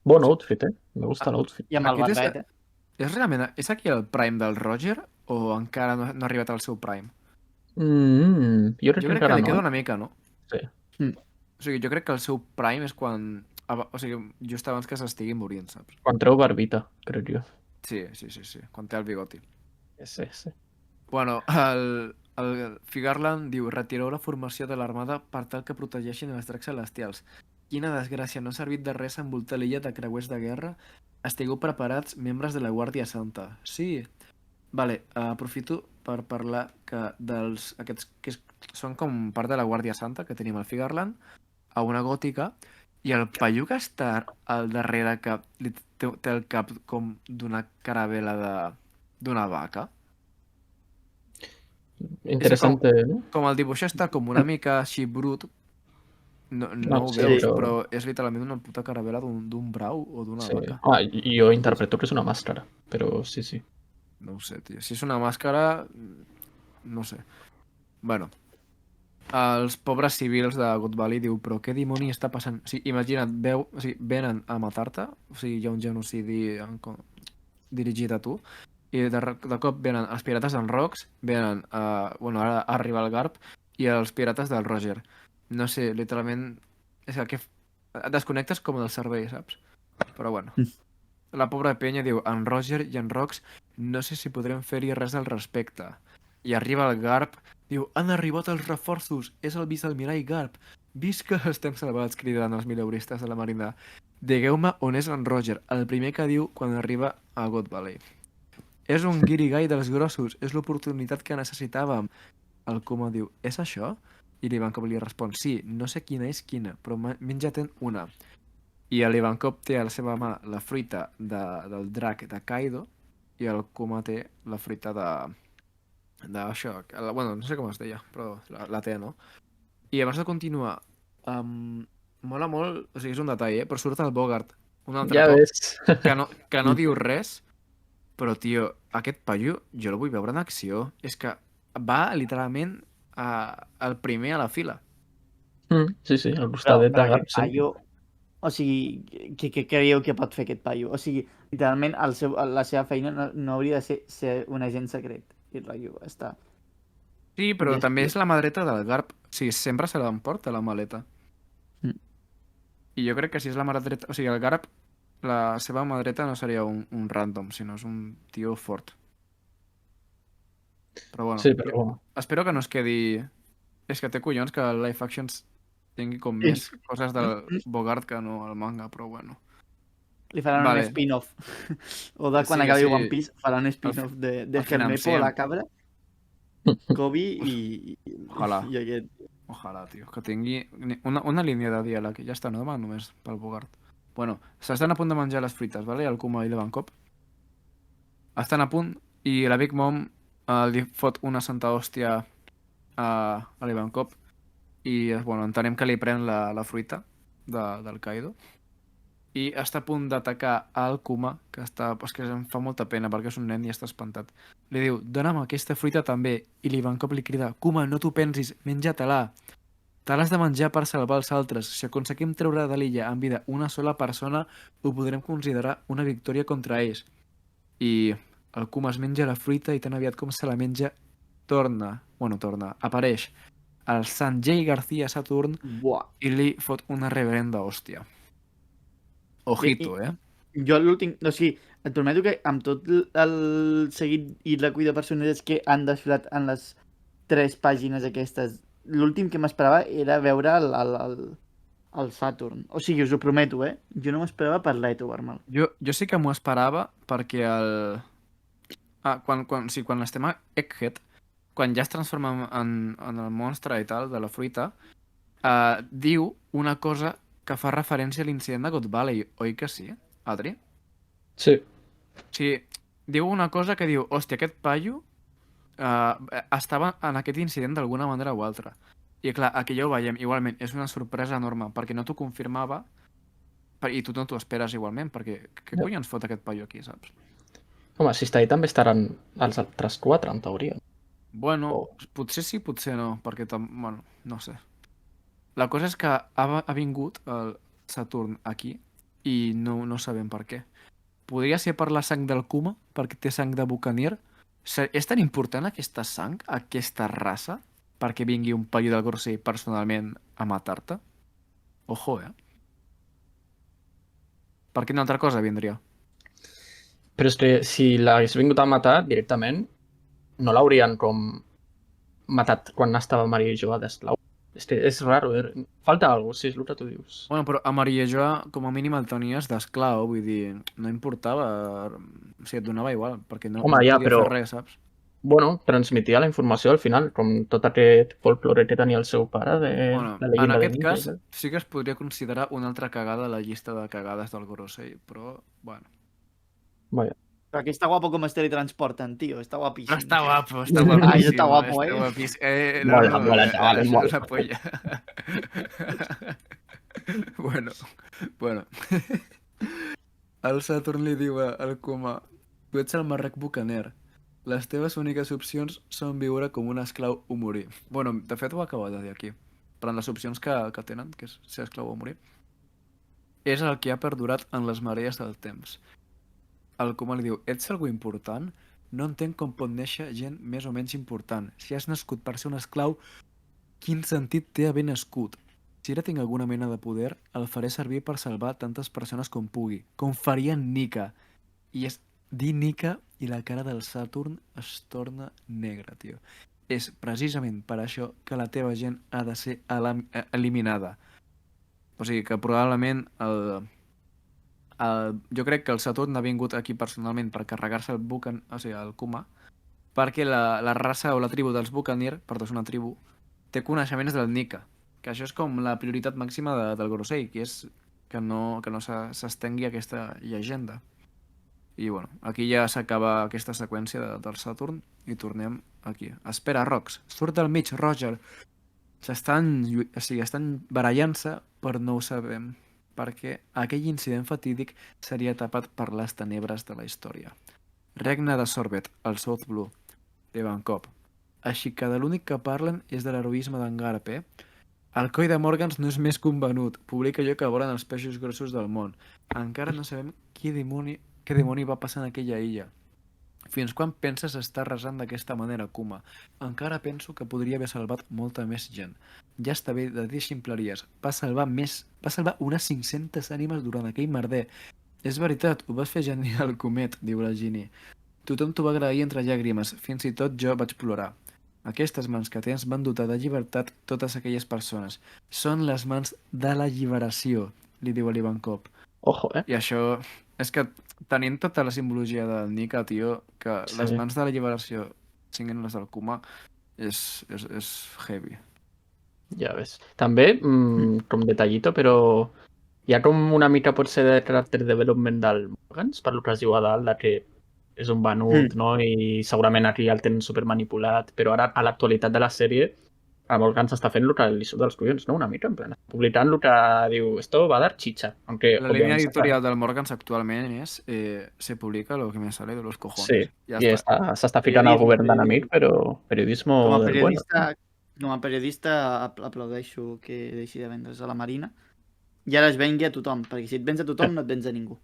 Bon outfit, Me gusta l'outfit. I amb el barret, És realment... És aquí el prime del Roger o encara no ha arribat al seu prime? Jo crec que encara li queda no. una mica, no? Sí. O sigui, jo crec que el seu prime és quan... O sigui, just abans que s'estigui morint, saps? Quan treu barbita, crec jo. Sí. Quan té el bigoti. Sí. Bueno, el Figarland diu: retireu la formació de l'armada per tal que protegeixin els dracs celestials. Quina desgràcia, no ha servit de res envoltar l'illa de creuers de guerra? Estigueu preparats, membres de la Guàrdia Santa. Sí, Vale, aprofito per parlar dels aquests que són com part de la Guàrdia Santa que tenim al Figarland, a una gòtica, i el paio que està al darrere que té el cap com d'una caravela d'una vaca. Interesante, ¿no? Com el dibuix està com una mica així brut, no ho sí, veus, però és literalment una puta caravela d'un brau o d'una vaca. I jo interpreto que és una màscara, però sí. No ho sé, tio. Si és una màscara, no sé. Bueno, els pobres civils de God Valley diu, però què dimoni està passant? O sigui, imagina't, venen a matar-te, o sigui, hi ha un genocidi dirigit a tu, i de cop venen els pirates d'en Rox, venen, ara arriba el Garp, i els pirates del Roger. No sé, literalment, és que et desconnectes com del cervell, saps? Però bueno. La pobra penya diu, en Roger i en Rox no sé si podrem fer-hi res al respecte. I arriba el Garp, diu, han arribat els reforços, és el vicealmirall Garp. Visca, estem salvats, cridant els mileuristes de la marina. Digueu-me on és en Roger, el primer que diu quan arriba a God Valley. És un guirigall dels grossos, és l'oportunitat que necessitàvem. El Kuma diu, és això? I l'Ivankov li respon, sí, no sé quina és quina, però menja-te'n una. I l'Ivankov té a la seva mà la fruita del drac de Kaido i el Kuma té la fruita d'això. Bueno, no sé com es deia, però la té, no? I abans de continuar, mola molt, o sigui, és un detall, però surt el Bogart un altre cop, que no diu res, però, tio, aquest paio jo el vull veure en acció. És que va literalment el primer a la fila. Sí, al costadet de Garp, sí. O sigui, què creieu que pot fer aquest paio? O sigui, literalment, la seva feina no hauria de ser un agent secret. I el paio està... Sí, però també és la mà dreta del Garp. O sigui, sempre se l'emporta la maleta. I jo crec que si és la mà dreta... O sigui, el Garp, la seva mà dreta no seria un random, sinó és un tio fort. Però bueno, sí, però bueno. Espero que no es quedi... És que té collons que el Live Actions tingui com més coses del Bogart que no el manga, però bueno. Li faran un spin-off. Oda, quan acabi One Piece, farà un spin-off de Helmepo, la cabra, Kobe i aquest. Ojalà, tio, que tingui una línia de diàleg. Ja està, no demà només pel Bogart. Bueno, s'estan a punt de menjar les fruites, vale? El Kuma i l'Ivankov. Estan a punt i la Big Mom li fot una santa hòstia a l'Ivankov i, bueno, entenem que li pren la fruita del Kaido i està a punt d'atacar al Kuma, que em fa molta pena perquè és un nen i està espantat. Li diu, dona'm aquesta fruita també, i l'Ivankov li crida, Kuma, no t'ho pensis, menja-te-la. Te l'has de menjar per salvar els altres. Si aconseguim treure de l'illa en vida una sola persona, ho podrem considerar una victòria contra ells. I el Kuma es menja la fruita i tan aviat com se la menja apareix el Sanjay García Saturn i li fot una reverenda hòstia. Ojito, Jo l'últim... O sigui, et prometo que amb tot el seguit i la cuida de personatges que han desfilat en les 3 pàgines aquestes, l'últim que m'esperava era veure el Saturn. O sigui, us ho prometo, Jo no m'esperava per l'Eto, Barmal. Jo sí que m'ho esperava perquè quan estem a Egghead, quan ja es transforma en el monstre i tal, de la fruita, diu una cosa que fa referència a l'incident de God Valley, oi que sí, Adri? Sí. Sí, diu una cosa que diu, hòstia, aquest paio estava en aquest incident d'alguna manera o altra. I clar, aquí ja ho veiem, igualment, és una sorpresa enorme, perquè no t'ho confirmava i tu no t'ho esperes igualment, perquè què collons fot aquest paio aquí, saps? Home, si està ahí també estaran els altres 4, en teoria. Bueno, potser sí, potser no, perquè, bueno, no sé. La cosa és que ha vingut el Saturn aquí i no sabem per què. Podria ser per la sang del Kuma, perquè té sang de Buccaneer. És tan important aquesta sang, aquesta raça, perquè vingui un paio del Grossell personalment a matar-te? Ojo, Per quina altra cosa vindria? Però és que si l'hagués vingut a matar directament, no l'haurien com matat quan estava Maria i jo a d'esclau. És raro, falta alguna cosa, sí, és el que tu dius. Bueno, però a Maria Joa, com a mínim el tenies d'esclau, vull dir, no importava, o sigui, et donava igual, perquè no Home, ja, podia però, fer res, saps? bueno, transmetia la informació al final, com tot aquest folklore que tenia el seu pare de Bueno, la en llegenda de aquest Ninja. cas sí que es podria considerar una altra cagada a la llista de cagades del Gorosei, però, bueno. Vaja. Però aquí està guapo com es teletransporten, tio. Està guapíssim. Està guapo, està Ah, guapíssim. està guapo, Està eh? guapíssim. Mola, mola, chaval, això és mola. una polla. Bueno. El Saturn li diu al Kuma: tu ets el marrec bucaner. Les teves úniques opcions són viure com un esclau o morir. Bueno, de fet ho acaba de dir aquí. Per les opcions que tenen, que és ser esclau o morir, és el que ha perdurat en les marees del temps. El Kuma li diu: ets algú important? No entenc com pot néixer gent més o menys important. Si has nascut per ser un esclau, quin sentit té haver nascut? Si ara tinc alguna mena de poder, el faré servir per salvar tantes persones com pugui, com faria en Nika. I és dir Nika i la cara del Saturn es torna negra, tio. És precisament per això que la teva gent ha de ser eliminada. O sigui que probablement jo crec que el Saturn ha vingut aquí personalment per carregar-se el Kuma, perquè la raça o la tribu dels Buccaneer, perdó, és una tribu, té coneixements del Nika, que això és com la prioritat màxima del Gorosei, que és que no s'estengui aquesta llegenda. I bueno, aquí ja s'acaba aquesta seqüència del Saturn i tornem aquí. Espera, Rox, surt del mig, Roger. Estan barallant-se, però no ho sabem, perquè aquell incident fatídic seria tapat per les tenebres de la història. Regne de Sorbet, el South Blue, de Bangkok. Així que de l'únic que parlen és de l'heroisme d'en Garp, eh? El coi de Morgans no és més que un venut. Publica allò que volen els peixos grossos del món. Encara no sabem què dimoni va passar en aquella illa. Fins quan penses estar resant d'aquesta manera, Kuma? Encara penso que podria haver salvat molta més gent. Ja està bé de dir ximpleries. Va salvar unes 500 ànimes durant aquell merder. És veritat, ho vas fer genial, Comet, diu la Ginny. Tothom t'ho va agrair entre llàgrimes, fins i tot jo vaig plorar. Aquestes mans que tens van dotar de llibertat totes aquelles persones. Són les mans de l'alliberació, li diu a l'Ivankov. Ojo, I això... És que tenint tota la simbologia del Nika, tio, que sí. Les mans de l'alliberació siguin les del Kuma, és heavy. Ja ves. També, com detallito, però hi ha com una mica potser de character development del Morgans, per lo que es diu a dalt, que és un venut, no? I segurament aquí el tenen supermanipulat, però ara, a l'actualitat de la sèrie, a Morgan s'està fent el que li surt dels collons, no? Una mica, en plan, publicant el que diu esto va a dar chicha. Aunque, la línia editorial del Morgans actualment és se publica lo que me sale de los cojones. Sí, ja i s'està ficant al govern d'enemic, però periodismo del bueno. Com a periodista aplaudeixo que deixi de vendre's a la Marina i ara es vengui a tothom, perquè si et vens a tothom no et vens a ningú.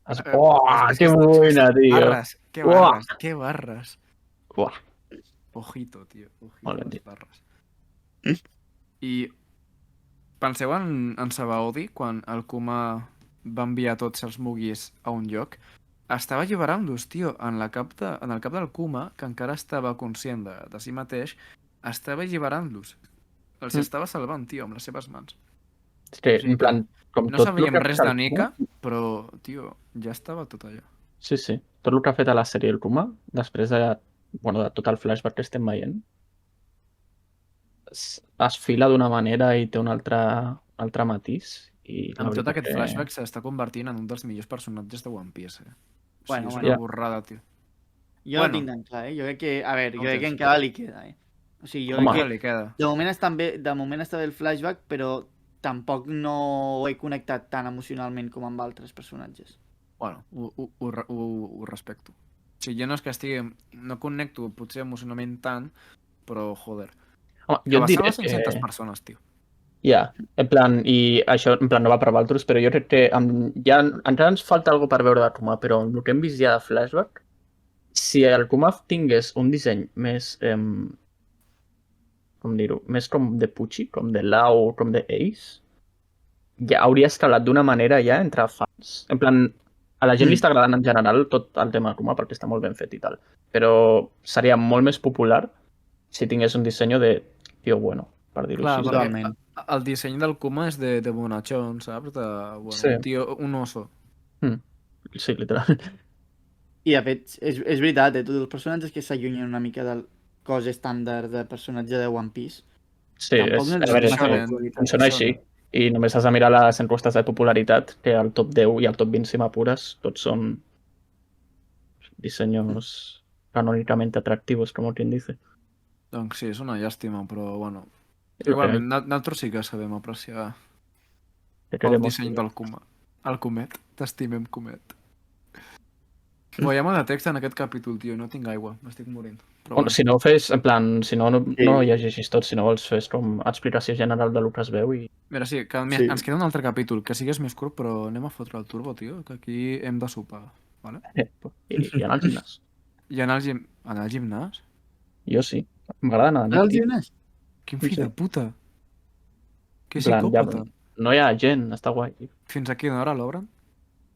Que buena, tío. Qué barras. Uah. Ojito, tío. Ojito Molt les barres. I penseu en Sabaody, quan el Kuma va enviar tots els Mugis a un lloc, estava alliberant-los, tio, en el cap del Kuma, que encara estava conscient de si mateix, estava alliberant-los. Els estava salvant, tio, amb les seves mans. És que, en plan, com no tot sabíem res de Nika, però, tio, ja estava tot allò. Sí. Tot el que ha fet a la sèrie el Kuma, després de tot el flashback que estem veient, es fila d'una manera i té un altre matís. I amb tot aquest flashback s'està convertint en un dels millors personatges de One Piece. Bueno, és una borrada, tio. Jo no tinc tan clar, jo crec que, jo crec que encara li queda, O sigui, jo crec que li queda. De moment està bé el flashback, però tampoc no ho he connectat tan emocionalment com amb altres personatges. Bueno, ho respecto. O sigui, jo no és que no connecto potser emocionalment tant, però joder. Home, jo et diré 500 persones, tio. Ja, en plan, i això no va per Valtros, però jo crec que ja encara ens falta alguna per veure de Kuma, però el que hem vist ja de flashback, si el Kuma tingués un disseny més, com dir-ho, més com de Pucci, com de Lau, com de Ace, ja hauria escalat d'una manera ja entre fans. En plan, a la gent li està agradant en general tot el tema de Kuma perquè està molt ben fet i tal, però seria molt més popular si tingués un disseny de tio bueno, per dir-ho Clar, així. Totalment. el disseny del Kuma és de bonachón, saps? Bueno, Sí. un tio, un oso. Sí, literal. I de fet, és veritat, tots els personatges que s'allunyen una mica del cos estàndard de personatge de One Piece Sí, tampoc no a tenen veure, massa Shonen, popularitat. funciona així. shonen. I només has de mirar les enquestes de popularitat, que el top 10 i el top 20, si m'apures, tots són diseños canónicamente atractivos, como quien dice. Doncs sí, és una llàstima, però bueno. Lo que Igualment, hay. nosaltres sí que sabem apreciar Te el queremos. disseny del Kuma. El Comet. T'estimem, Comet. Veiem el text en aquest capítol, tio. No tinc aigua. M'estic morint. Però Bueno, si no fes, en plan, si no, no Sí. llegeixis tot, si no vols fes com explicació general de lo que es veu i... Mira, sí, que Sí. ens queda un altre capítol, que sigués més curt, però anem a fotre el turbo, tio, que aquí hem de sopar, vale? I anar al gimnàs. I anar al gimnàs? Jo sí. M'agrada anar a Ara nit, el tio. gimnàs? Quin fill Sí. de puta! Que En plan, ja, psicòpata! no hi ha gent, està guai. Tio. Fins a quina hora l'obren?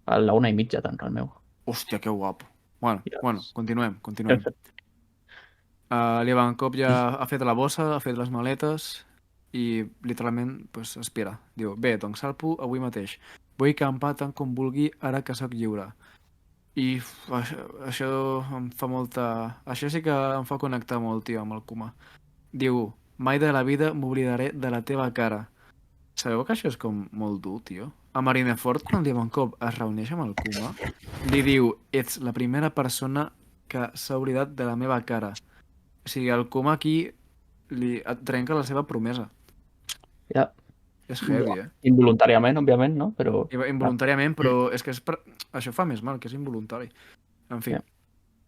A la 1:30 tanca el meu. Hòstia, que guapo. Bueno, Ja. continuem. L'Ivankov ja ha fet la bossa, ha fet les maletes i literalment pues, espera. Diu, bé, doncs salpo avui mateix. Vull campar tant com vulgui ara que sóc lliure. I això em fa molta... Això sí que em fa connectar molt, tio, amb el Kuma. Diu, mai de la vida m'oblidaré de la teva cara. Sabeu que això és com molt dur, tio? A Marineford, quan l'Ivankov es reuneix amb el Kuma, li diu, ets la primera persona que s'ha oblidat de la meva cara. O sigui, el Kuma aquí et trenca la seva promesa. Ja. És heavy, Involuntàriament, òbviament, no? Però... Involuntàriament, però és que això fa més mal, que és involuntari. En fi,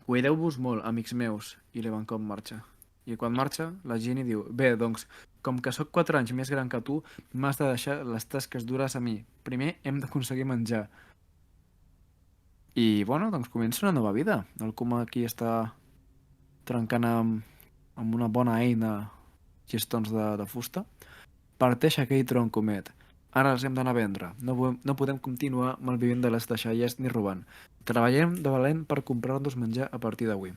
cuideu-vos molt, amics meus, i l'Ivankov marxa. I quan marxa, la Ginny diu, bé, doncs, com que sóc 4 anys més gran que tu, m'has de deixar les tasques dures a mi. Primer hem d'aconseguir menjar. I, bueno, doncs comença una nova vida. El Kuma aquí està trencant amb una bona eina gestons de fusta. Parteix aquell tronc comet. Ara els hem d'anar a vendre. No podem continuar malvivint de les deixalles ni robant. Treballem de valent per comprar-nos menjar a partir d'avui.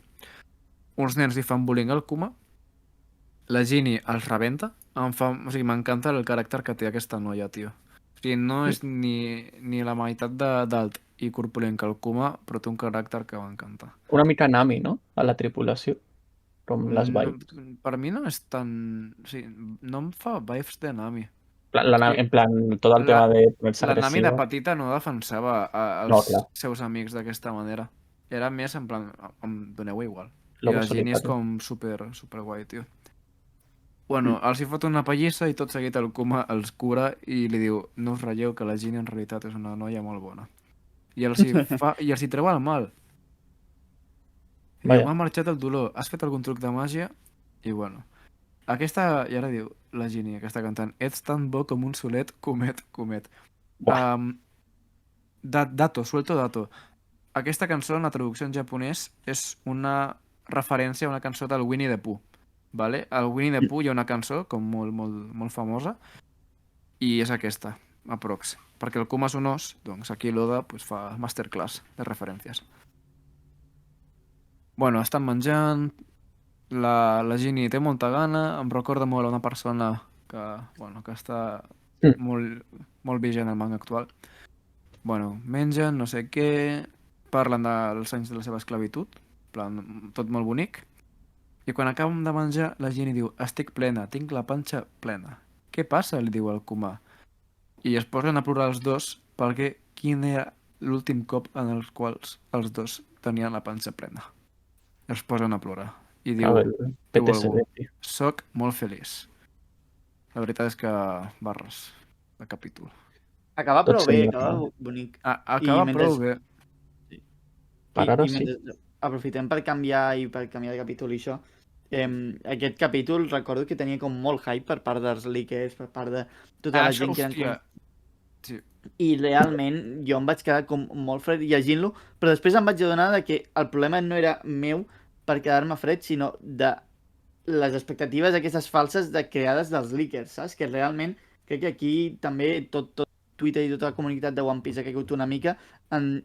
Uns nens li fan bullying al Kuma. La Ginny els rebenta. O sigui, m'encanta el caràcter que té aquesta noia, tio. O sigui, no és ni la meitat d'alt i corpulent que el Kuma, però té un caràcter que m'encanta. Una mica Nami, no? A la tripulació. Com les vibes. Per mi no és tan... O sigui, no em fa vibes de Nami. En plan, tot el tema de ponerse La Nami de agressiva. petita no defensava els seus amics d'aquesta manera. Era més en plan, em doneu igual. I la Ginny és com super guai, tio. Bueno, els hi fot una pallissa i tot seguit el Kuma els cura i li diu, no us ratlleu que la Ginny en realitat és una noia molt bona. I els hi treu el mal. I diu, m'ha marxat el dolor, has fet algun truc de màgia? I bueno, aquesta, i ara diu la Ginny, que està cantant, ets tan bo com un solet, comet. Suelto dato. Aquesta cançó, en la traducció en japonès, és una referència a una cançó del Winnie the Pooh. Vale? Al Winnie the Pooh hi ha una cançó com molt famosa i és aquesta, aprox. Perquè el Kuma és un os, doncs aquí l'Oda pues, fa masterclass de referències. Bueno, estan menjant, la Ginny té molta gana, em recorda molt a una persona que està molt vigent al manga actual. Bueno, mengen, no sé què, parlen dels anys de la seva esclavitud, plan, tot molt bonic, i quan acaben de menjar, la Ginny diu, estic plena, tinc la panxa plena. Què passa? Li diu el Kuma. I es posen a plorar els dos perquè quin era l'últim cop en els quals els dos tenien la panxa plena. Es posen a plorar. I diu algú, soc molt feliç. La veritat és que barres de capítol. Acaba prou bé, acaba bonic. Acaba prou bé. Per ara sí. Aprofitem per canviar de capítol i això. Aquest capítol recordo que tenia com molt hype per part dels leakers, per part de tota la gent que eren... Sí. I realment jo em vaig quedar com molt fred llegint-lo, però després em vaig adonar que el problema no era meu per quedar-me fred, sinó de les expectatives aquestes falses creades dels leakers, saps? Que realment crec que aquí també tot Twitter i tota la comunitat de One Piece ha caigut una mica en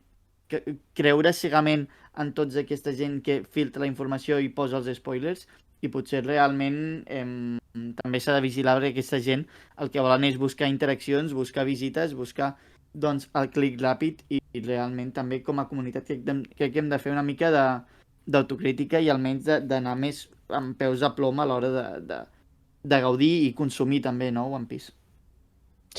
creure cegament en tota aquesta gent que filtra la informació i posa els spoilers, i potser realment també s'ha de vigilar perquè aquesta gent el que volen és buscar interaccions, buscar visites, buscar doncs, el clic ràpid i realment també com a comunitat crec que hem de fer una mica d'autocrítica i almenys d'anar més amb peus a plom a l'hora de gaudir i consumir també, no, One Piece.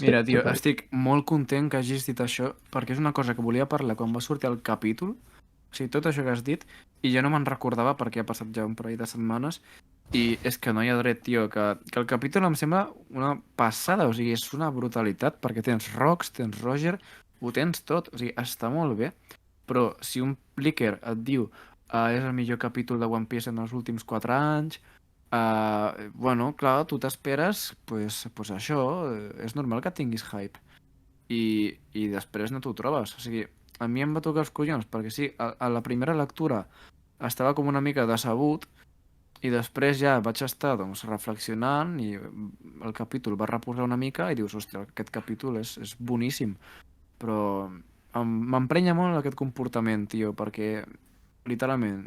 Mira, tio, estic molt content que hagis dit això, perquè és una cosa que volia parlar quan va sortir el capítol, o sigui, tot això que has dit, i jo no me'n recordava perquè ha passat ja un parell de setmanes, i és que no hi ha dret, tio, que el capítol em sembla una passada, o sigui, és una brutalitat, perquè tens Rox, tens Roger, ho tens tot, o sigui, està molt bé, però si un leaker et diu és el millor capítol de One Piece en els últims 4 anys, bueno, clar, tu t'esperes, pues això, és normal que tinguis hype. I després no t'ho trobes. O sigui, a mi em va tocar els collons, perquè sí, a la primera lectura estava com una mica decebut, i després ja vaig estar doncs, reflexionant, i el capítol va reposar una mica, i dius, hòstia, aquest capítol és boníssim. Però m'emprenya molt aquest comportament, tio, perquè literalment,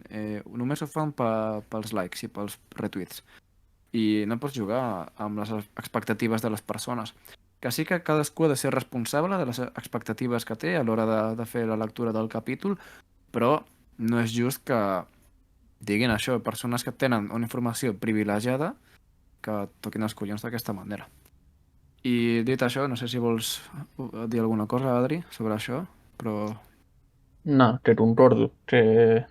només ho fan pels likes i pels retweets. I no pots jugar amb les expectatives de les persones. Que sí que cadascú ha de ser responsable de les expectatives que té a l'hora de fer la lectura del capítol, però no és just que diguin això, persones que tenen una informació privilegiada que toquin els collons d'aquesta manera. I dit això, no sé si vols dir alguna cosa, Adri, sobre això, però... No, que un gordo, que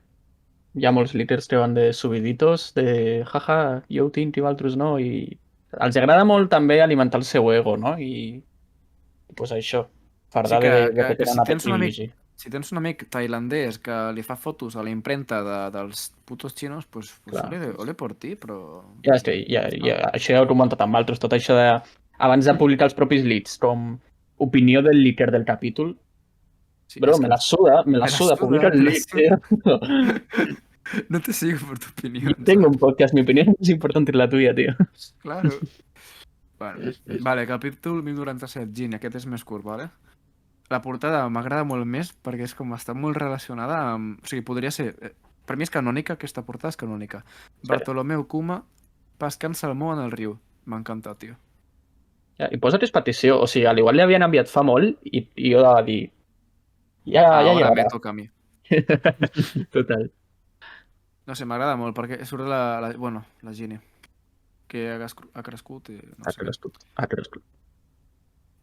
hi ha molts líders que van de subiditos, de jaja, jo ho tinc i altres no, i els agrada molt també alimentar el seu ego, no? I pues això, fardar sí de que que tenen aquest privilegi. Si tens un amic tailandès que li fa fotos a la imprenta dels putos xinos, pues ole por ti, però... Ja, és que això ja ho he comentat amb altres, tot això de... Abans de publicar els propis leads, com opinió del leaker del capítol, sí, bro, me la suda, publica el lead, tío. No te sigo por tu opinión. Tengo un podcast, mi opinión es más importante que la tuya, tío. Claro. Vale, capítol 1097, Gin, aquest és més curt, vale? La portada m'agrada molt més perquè és com està molt relacionada amb... O sigui, podria ser... Per mi és canònica, aquesta portada és canònica. Sí. Bartolomeu Kuma pescant salmó en el riu. M'encanta, tio. Ja, i posa't petició. O sigui, al igual li havien enviat fa molt i jo de dir... Ja ara me toca a mi. Total. No sé, m'agrada molt perquè surt la Gini. Que ha crescut i... Ha crescut.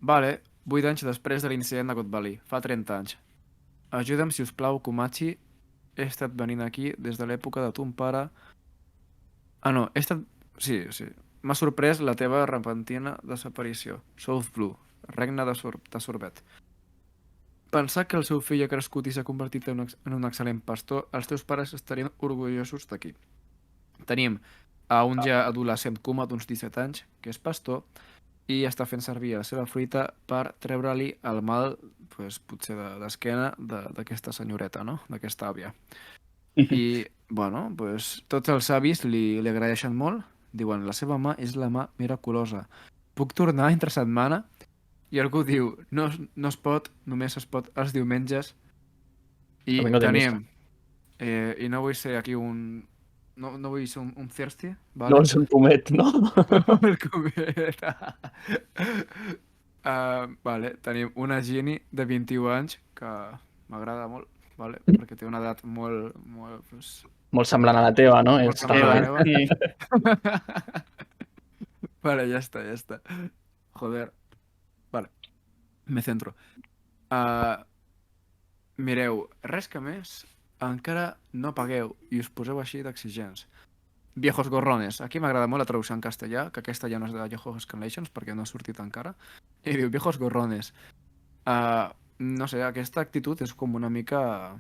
Vale, 8 anys després de l'incident de God Valley, fa 30 anys. Ajuda'm, si us plau, Komachi. He estat venint aquí des de l'època de ton pare... no, he estat... Sí. M'ha sorprès la teva repentina desaparició. South Blue, regne de sorbet. Pensar que el seu fill ha crescut i s'ha convertit en un excel·lent pastor, els teus pares estarien orgullosos d'aquí. Tenim a un ja adolescent Kuma d'uns 17 anys, que és pastor, i està fent servir la seva fruita per treure-li el mal, pues, potser d'esquena d'aquesta senyoreta, no? D'aquesta àvia. I, bueno, pues, tots els avis li agraeixen molt. Diuen, la seva mà és la mà miraculosa. Puc tornar entre setmana? I algú diu, no es pot, només es pot els diumenges. I tenim... I no vull ser aquí un... No vull ser un thirsty, vale? No és un pomet, no? El comet. Vale, tenim una Gini de 21 anys que m'agrada molt, vale? Perquè té una edat molt pues... Molt semblant a la teva, no? Molt semblant a la teva. Vale, ja està. Joder. Vale, me centro. Mireu, res que més, encara no pagueu i us poseu així d'exigents. Viejos gorrones. Aquí m'agrada molt la traducció en castellà, que aquesta ja no és de Yahoo Scanlations perquè no ha sortit encara. I diu, viejos gorrones. No sé, aquesta actitud és com una mica...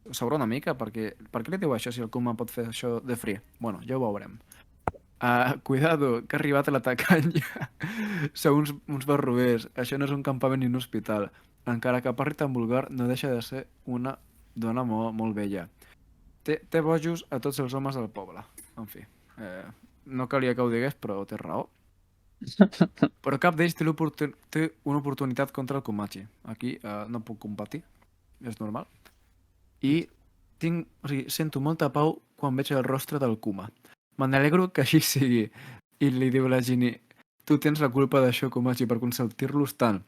S'obre una mica, perquè... Per què li diu això si el Kuma pot fer això de free? Bueno, ja ho veurem. Cuidado, que ha arribat a la tacanya. Sou uns barrovers. Això no és un campament ni un hospital. Encara que parli tan vulgar, no deixa de ser una dona molt vella. Té bojos a tots els homes del poble. En fi, no calia que ho digués, però té raó. Però cap d'ells té una oportunitat contra el Komachi. Aquí no puc competir, és normal. I sento molta pau quan veig el rostre del Kuma. Me n'alegro que així sigui. I li diu la Ginny, tu tens la culpa d'això, Komachi, per consentir-los tant.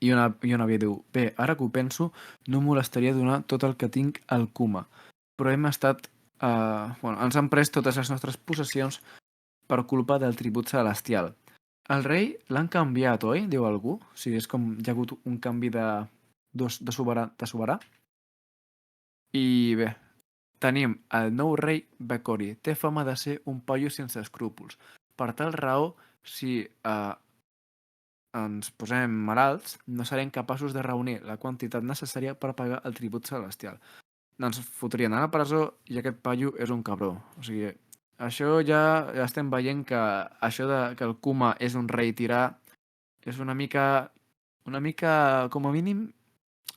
I una àvia diu, bé, ara que ho penso, no em molestaria donar tot el que tinc al Kuma, però hem estat... ens han pres totes les nostres possessions per culpa del tribut celestial. El rei l'han canviat, oi? Diu algú. O sigui, és com hi ha hagut un canvi de soberà. I bé, tenim el nou rei Bekori. Té fama de ser un paio sense escrúpols. Per tal raó, si ens posem malalts, no serem capaços de reunir la quantitat necessària per pagar el tribut celestial. Ens fotrien a la presó i aquest paio és un cabró. O sigui, això ja estem veient que això de que el Kuma és un rei tirà és una mica, com a mínim,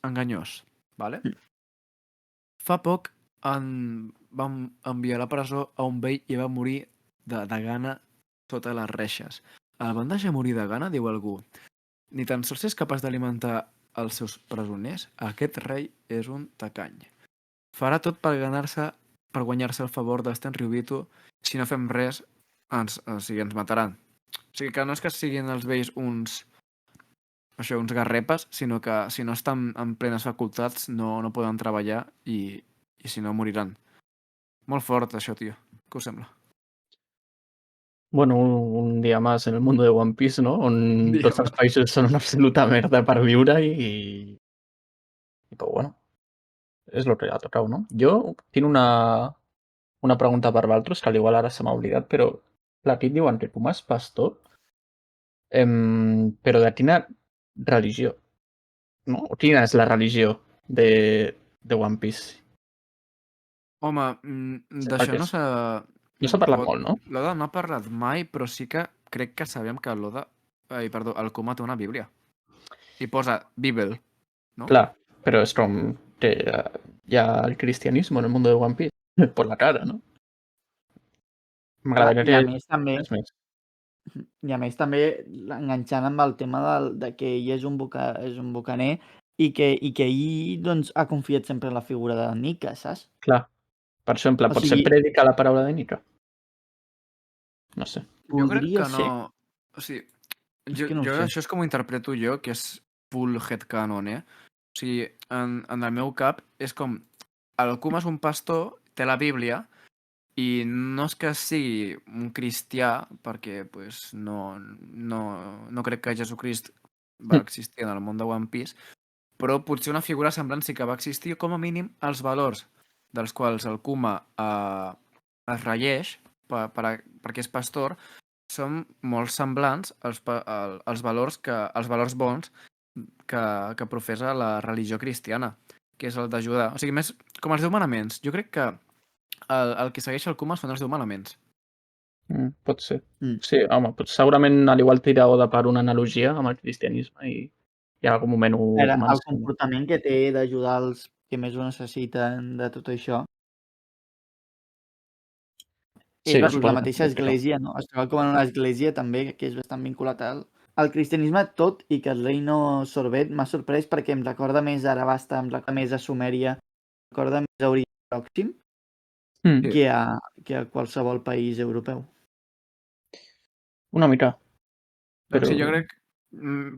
enganyós. Vale? Fa poc vam enviar a la presó a un vell i va morir de gana sota les reixes. El van deixar morir de gana, diu algú. Ni tan sols és capaç d'alimentar els seus presoners. Aquest rei és un tacany. Farà tot per guanyar-se el favor d'Sten Ryubito. Si no fem res, ens mataran. O sigui que no és que siguin els vells uns garrepes, sinó que si no estan en plenes facultats no poden treballar i si no moriran. Molt fort això, tio. Què us sembla? Bueno, un dia més en el món de One Piece, no? On tots els països són una absoluta merda per viure i però bueno, és el que ha tocat, no? Jo tinc una pregunta per vosaltres, que igual ara se m'ha oblidat, però clar, aquí et diuen que Kuma és pastor, però de quina religió? No? Quina és la religió de One Piece? Home, d'això no s'ha... No s'ha parlat molt, no? L'Oda no ha parlat mai, però sí que crec que sabem que el Kuma té una bíblia. I posa Bibel, no? Clar, però és com que hi ha el cristianisme en el món de One Piece per la cara, no? M'agradaria I a més també, res més. i a més també enganxant amb el tema de que ell és un bucaner i que ell doncs, ha confiat sempre en la figura de Nika, saps? Clar, per exemple, O potser sigui, predica la paraula de Nika. No sé. Jo crec podria que no... ser. O sigui, És que no ho sé. això és com ho interpreto jo, que és full headcanon, eh? O sigui, en el meu cap és com... El Kuma és un pastor, té la Bíblia, i no és que sigui un cristià, perquè pues, no crec que Jesucrist va existir en el món de One Piece, però potser una figura semblant sí que va existir, com a mínim els valors dels quals el Kuma es regeix perquè és pastor són molt semblants als valors bons que professa la religió cristiana, que és el d'ajudar. O sigui, més com els 10 manaments. Jo crec que el que segueix el Kuma són els 10 manaments. Pot ser. Sí, home, segurament a l'igual tira Oda per una analogia amb el cristianisme i en algun moment ho El menciona. comportament que té d'ajudar els que més ho necessiten de tot això. Sí, És la suposo mateixa que església, no? Es troba com en una església també que és bastant vinculat al cristianisme, tot i que el reino Sorbet m'ha sorprès perquè em recorda més a Arabasta, em recorda més a Sumèria, em recorda més a Orient Pròxim que a qualsevol país europeu. Una mica. Però... Sí, jo crec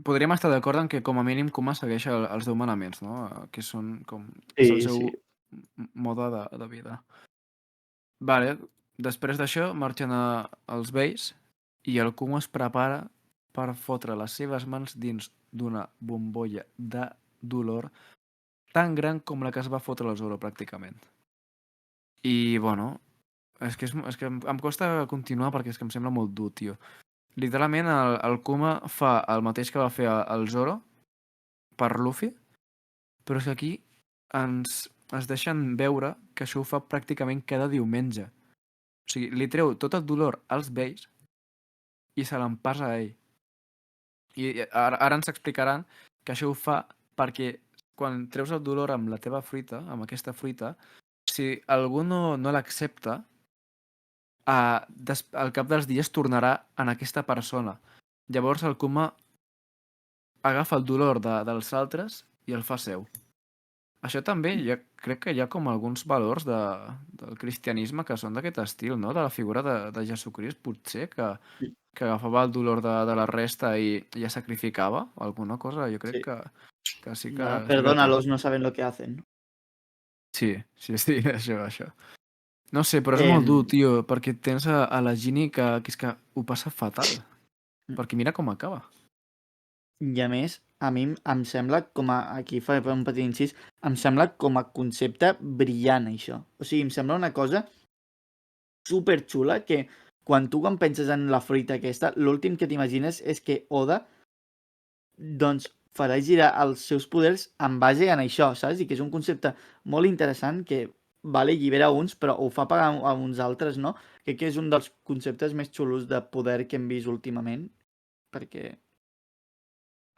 podríem estar d'acord en que com a mínim Kuma segueix els 10 manaments, no? Que són com... és el seu mode de vida. Vale, després d'això marxen els vells i el Kuma es prepara per fotre les seves mans dins d'una bombolla de dolor tan gran com la que es va fotre el Zoro, pràcticament. I, bueno, és que em costa continuar perquè és que em sembla molt dur, tio. Literalment, el Kuma fa el mateix que va fer el Zoro per Luffy, però és que aquí es deixen veure que això ho fa pràcticament cada diumenge. O sigui, li treu tot el dolor als vells i se l'empassa a ell. I ara ens explicaran que això ho fa perquè quan treus el dolor amb la teva fruita, amb aquesta fruita, si algú no l'accepta, al cap dels dies tornarà en aquesta persona. Llavors el Kuma agafa el dolor dels altres i el fa seu. Això també, crec que hi ha com alguns valors del cristianisme que són d'aquest estil, no? De la figura de Jesucrist, potser, que agafava el dolor de la resta i ja sacrificava alguna cosa. Jo crec Sí. que sí que té. Perdónalos, no saben lo que hacen. No? Sí, això. No sé, però és molt dur, tio, perquè tens a la Ginny que és que ho passa fatal. Perquè mira com acaba. I a més, a mi em sembla aquí faré un petit incís, em sembla com a concepte brillant, això. O sigui, em sembla una cosa superxula que quan penses en la fruita aquesta, l'últim que t'imagines és que Oda, doncs, farà girar els seus poders en base en això, saps? I que és un concepte molt interessant que, vale, allibera uns, però ho fa pagar a uns altres, no? Crec que és un dels conceptes més xulos de poder que hem vist últimament, perquè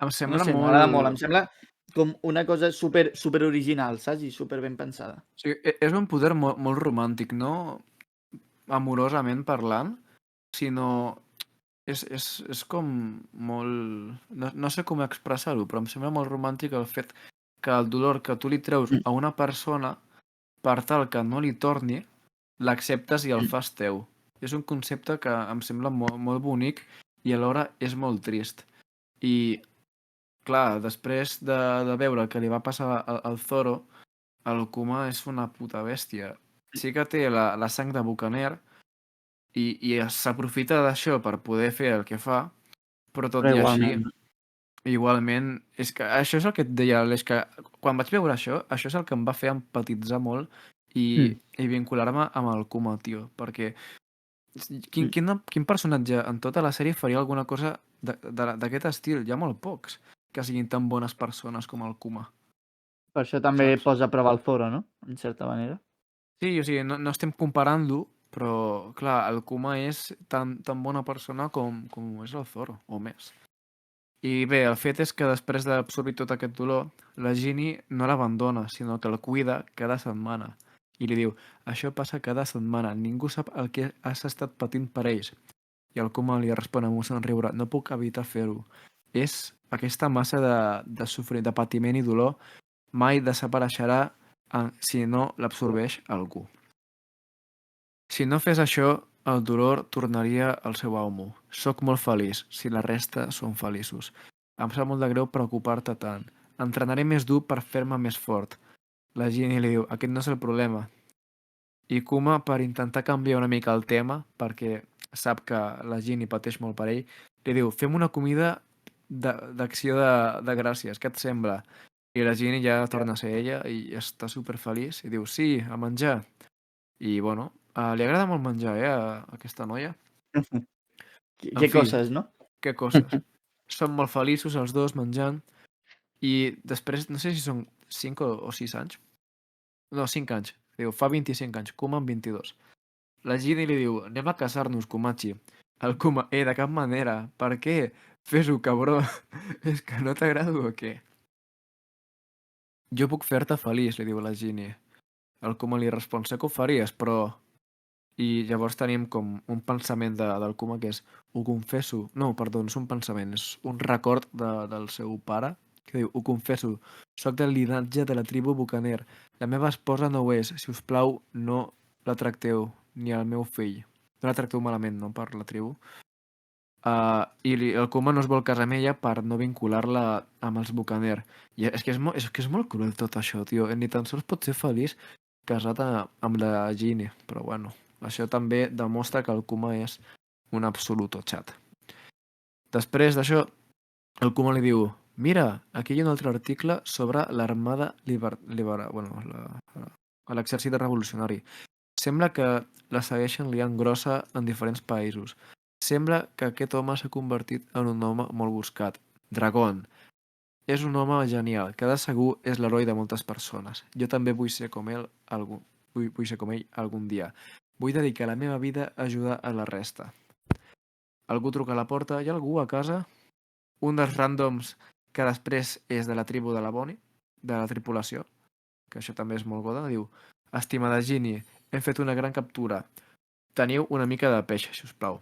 Em no sembla sé, m'agrada molt. Em sembla com una cosa super original, saps? I super ben pensada. Sí, és un poder molt romàntic, no amorosament parlant, sinó és com molt... No sé com expressar-ho, però em sembla molt romàntic el fet que el dolor que tu li treus a una persona per tal que no li torni, l'acceptes i el fas teu. És un concepte que em sembla molt bonic i alhora és molt trist. I, clar, després de veure el que li va passar al Zoro, el Kuma és una puta bèstia. Sí que té la sang de bucaner i s'aprofita d'això per poder fer el que fa, però tot i així, igualment, és que això és el que et deia, és que quan vaig veure això és el que em va fer empatitzar molt i vincular-me amb el Kuma, tio, perquè quin personatge en tota la sèrie faria alguna cosa d'aquest estil? Hi ha molt pocs que siguin tan bones persones com el Kuma. Per això també posa a prova el Zoro, no? En certa manera. Sí, o sigui, no estem comparant-lo, però, clar, el Kuma és tan bona persona com és el Zoro, o més. I bé, el fet és que després d'absorbir tot aquest dolor, la Ginny no l'abandona, sinó que el cuida cada setmana. I li diu, això passa cada setmana, ningú sap el que has estat patint per ells. I el Kuma li respon amb un somriure, no puc evitar fer-ho. És aquesta massa de sofrir, de patiment i dolor mai desapareixerà si no l'absorbeix algú. Si no fes això, el dolor tornaria al seu amo. Soc molt feliç, si la resta són feliços. Em sap molt de greu preocupar-te tant. Entrenaré més dur per fer-me més fort. La Ginny li diu, aquest no és el problema. I Kuma, per intentar canviar una mica el tema, perquè sap que la Ginny pateix molt per ell, li diu, fem una comida d'acció de gràcies, què et sembla? I la Ginny ja torna a ser ella i està superfeliç i diu, sí, a menjar. I, bueno, li agrada molt menjar, a aquesta noia. Què coses, no? Què coses. Són molt feliços els dos menjant i després, no sé si són 5 o 6 anys. No, 5 anys. Diu, fa 25 anys, Kuma amb 22. La Ginny li diu, anem a casar-nos, Kumachi. El Kuma, de cap manera. Per què? Fes-ho, cabró. És que no t'agrado o què? Jo puc fer-te feliç, li diu la Ginny. El Kuma li respon, sé que ho faries, però... I llavors tenim com un pensament del Kuma que és, ho confesso, no, perdó, no és un pensament, és un record del seu pare, que diu, ho confesso, soc del llinatge de la tribu Bucaner, la meva esposa no ho és, si us plau, no la tracteu, ni el meu fill. No la tracteu malament, no, per la tribu. I el Kuma no es vol casar amb ella per no vincular-la amb els Bucaner. I és que és molt cruel tot això, tio. Ni tan sols pot ser feliç casat amb la Ginny, però bueno. Això també demostra que el Kuma és un absoluto xat. Després d'això, el Kuma li diu, mira, aquí hi ha un altre article sobre l'armada l'exèrcit revolucionari. Sembla que la segueixen liant grossa en diferents països. Sembla que aquest home s'ha convertit en un home molt buscat. Dragon. És un home genial, que de segur és l'heroi de moltes persones. Jo també vull ser com ell algun dia. Vull dedicar la meva vida a ajudar a la resta. Algú truca a la porta. Hi ha algú a casa? Un dels ràndoms que després és de la tribu de la Bonnie, de la tripulació, que això també és molt goda, diu, estimada Ginny, hem fet una gran captura. Teniu una mica de peix, si us plau.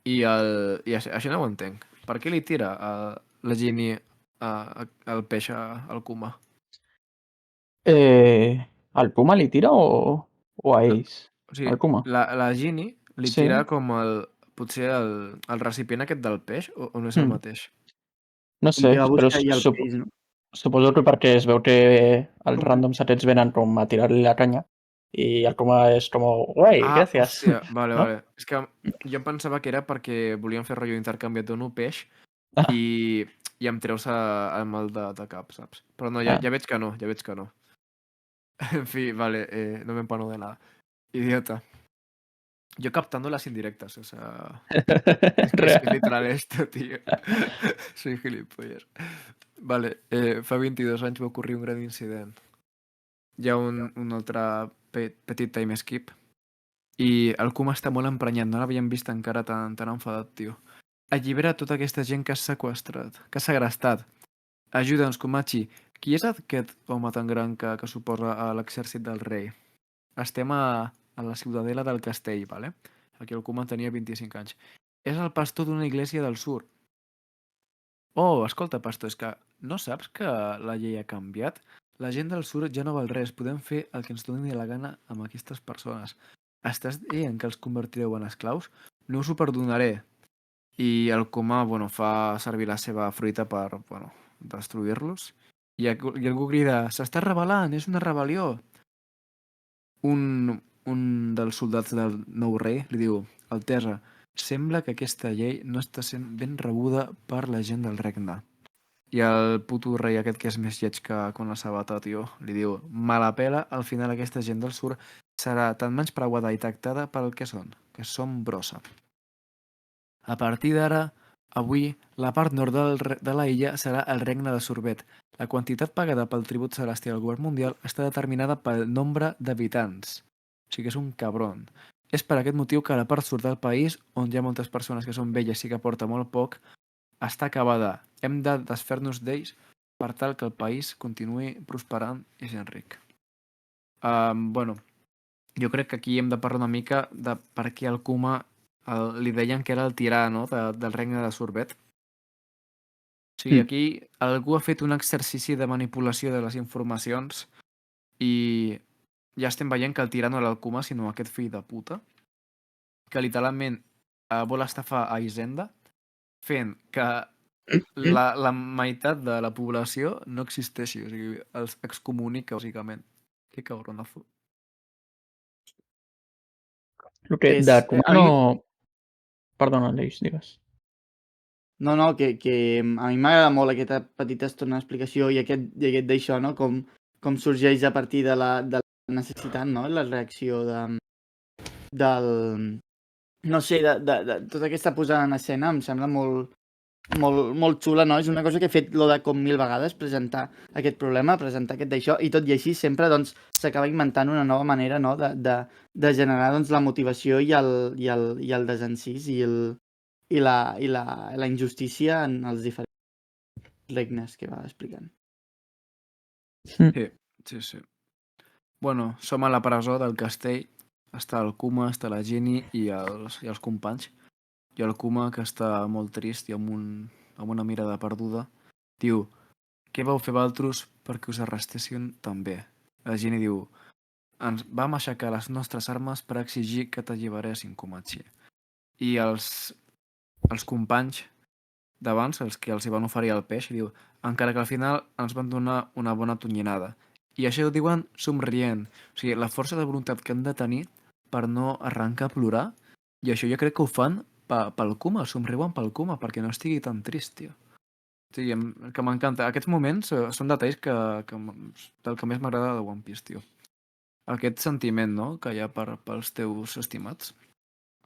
I això no ho entenc. Per què li tira la Ginny el peix al Kuma? Al Puma li tira o a ells? O sigui, Al Kuma? la Ginny li Sí. tira com potser el recipient aquest del peix, o no és el mateix? No Com que sé, va però buscar allà el peix, no? suposo que perquè es veu que els Com que- randoms aquests venen com a tirar-li la canya i el Kuma és com, uai, gràcies. Hòstia, vale, No? vale. És que jo em pensava que era perquè volien fer rotllo intercanvi, et dono peix Ah, i em treus el mal de cap, saps? Però no, ja veig que no, ja veig que no. En fi, vale, no me empano de nada. Idiota. Yo captando las indirectas, o sea... Es que es literal esto, tío. Soy gilipollas. Vale, fa 22 anys va ocurrir un gran incident. Hi ha un altre petit time skip. I el Kuma està molt emprenyat, no l'havíem vist encara tan enfadat, tio. Allibera tota aquesta gent que has sequestrat, que has segrestat. Ajuda'ns, Kumachi. Qui és aquest home tan gran que suposa a l'exèrcit del rei? Estem a la ciutadela del castell, vale? Aquí el Kuma tenia 25 anys. És el pastor d'una església del sud. Oh, escolta, pastor, és que no saps que la llei ha canviat? La gent del sud ja no val res, podem fer el que ens doni la gana amb aquestes persones. Estàs dient que els convertireu en esclaus? No us ho perdonaré. I el Kuma, bueno, fa servir la seva fruita per, bueno, destruir-los. I algú crida, s'està rebel·lant, és una rebel·lió. Un dels soldats del nou rei li diu, Altesa, sembla que aquesta llei no està sent ben rebuda per la gent del regne. I el puto rei aquest que és més lleig que con la sabata, tio, li diu, mala pela, al final aquesta gent del sur serà tan menyspreuada i tractada pel que són brossa. A partir d'ara, avui, la part nord de la illa serà el regne de Sorbet. La quantitat pagada pel tribut celestial al govern mundial està determinada pel nombre d'habitants. O sigui que és un cabron. És per aquest motiu que la part sud del país, on hi ha moltes persones que són velles i que porta molt poc, està acabada. Hem de desfer-nos d'ells per tal que el país continuï prosperant i sent ric. Bueno, jo crec que aquí hem de parlar una mica de per què el Kuma li deien que era el tirà, no?, del regne de Sorbet. O sigui, aquí algú ha fet un exercici de manipulació de les informacions i ja estem veient que el tirà no era el Kuma, sinó aquest fill de puta, que literalment vol estafar a Hisenda fent que la meitat de la població no existeixi, o sigui, els excomunica, bàsicament. Que cabronazo. El que de Kuma no... Perdona, Aleix, digues. No, que a mi m'agrada molt aquesta petita estona d'explicació i aquest d'això, no? Com sorgeix a partir de la necessitat, no? La reacció del... No sé, de tota aquesta posada en escena em sembla molt xula, no? És una cosa que he fet l'Oda com 1000 vegades, presentar aquest problema, presentar aquest d'això, i tot i així sempre doncs s'acaba inventant una nova manera, no?, de generar doncs la motivació i el desencís i la injustícia en els diferents regnes que va explicant. Sí. Bueno, som a la presó del castell. Està el Kuma, està la Ginny i els companys. I el Kuma, que està molt trist i amb una mirada perduda, diu, què vau fer vosaltres perquè us arrestessin també? La Ginny diu, ens vam aixecar les nostres armes per exigir que t'alliberessin, Kumachi. I els companys d'abans, els que els hi van oferir el peix, diu, encara que al final ens van donar una bona tonyinada. I això ho diuen somrient. O sigui, la força de voluntat que han de tenir per no arrencar a plorar, i això jo crec que ho fan pel Kuma, somriuen pel Kuma, perquè no estigui tan trist, tio. O sigui, que m'encanta. Aquests moments són detalls del que més m'agrada de One Piece, tio. Aquest sentiment, no?, que hi ha pels teus estimats.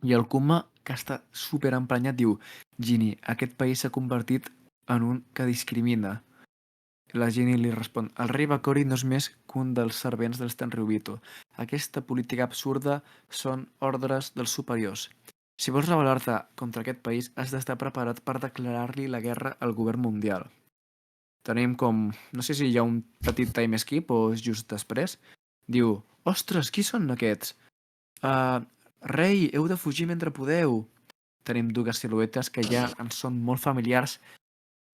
I el Kuma, que està super emprenyat, diu, Ginny, aquest país s'ha convertit en un que discrimina. La Ginny li respon, el rei Bakori no és més que un dels servents dels Tenryubito. Aquesta política absurda són ordres dels superiors. Si vols rebel·lar-te contra aquest país, has d'estar preparat per declarar-li la guerra al govern mundial. Tenim com... No sé si hi ha un petit time skip o és just després. Diu, ostres, qui són aquests? Rei, heu de fugir mentre podeu. Tenim dues siluetes que ja ens són molt familiars.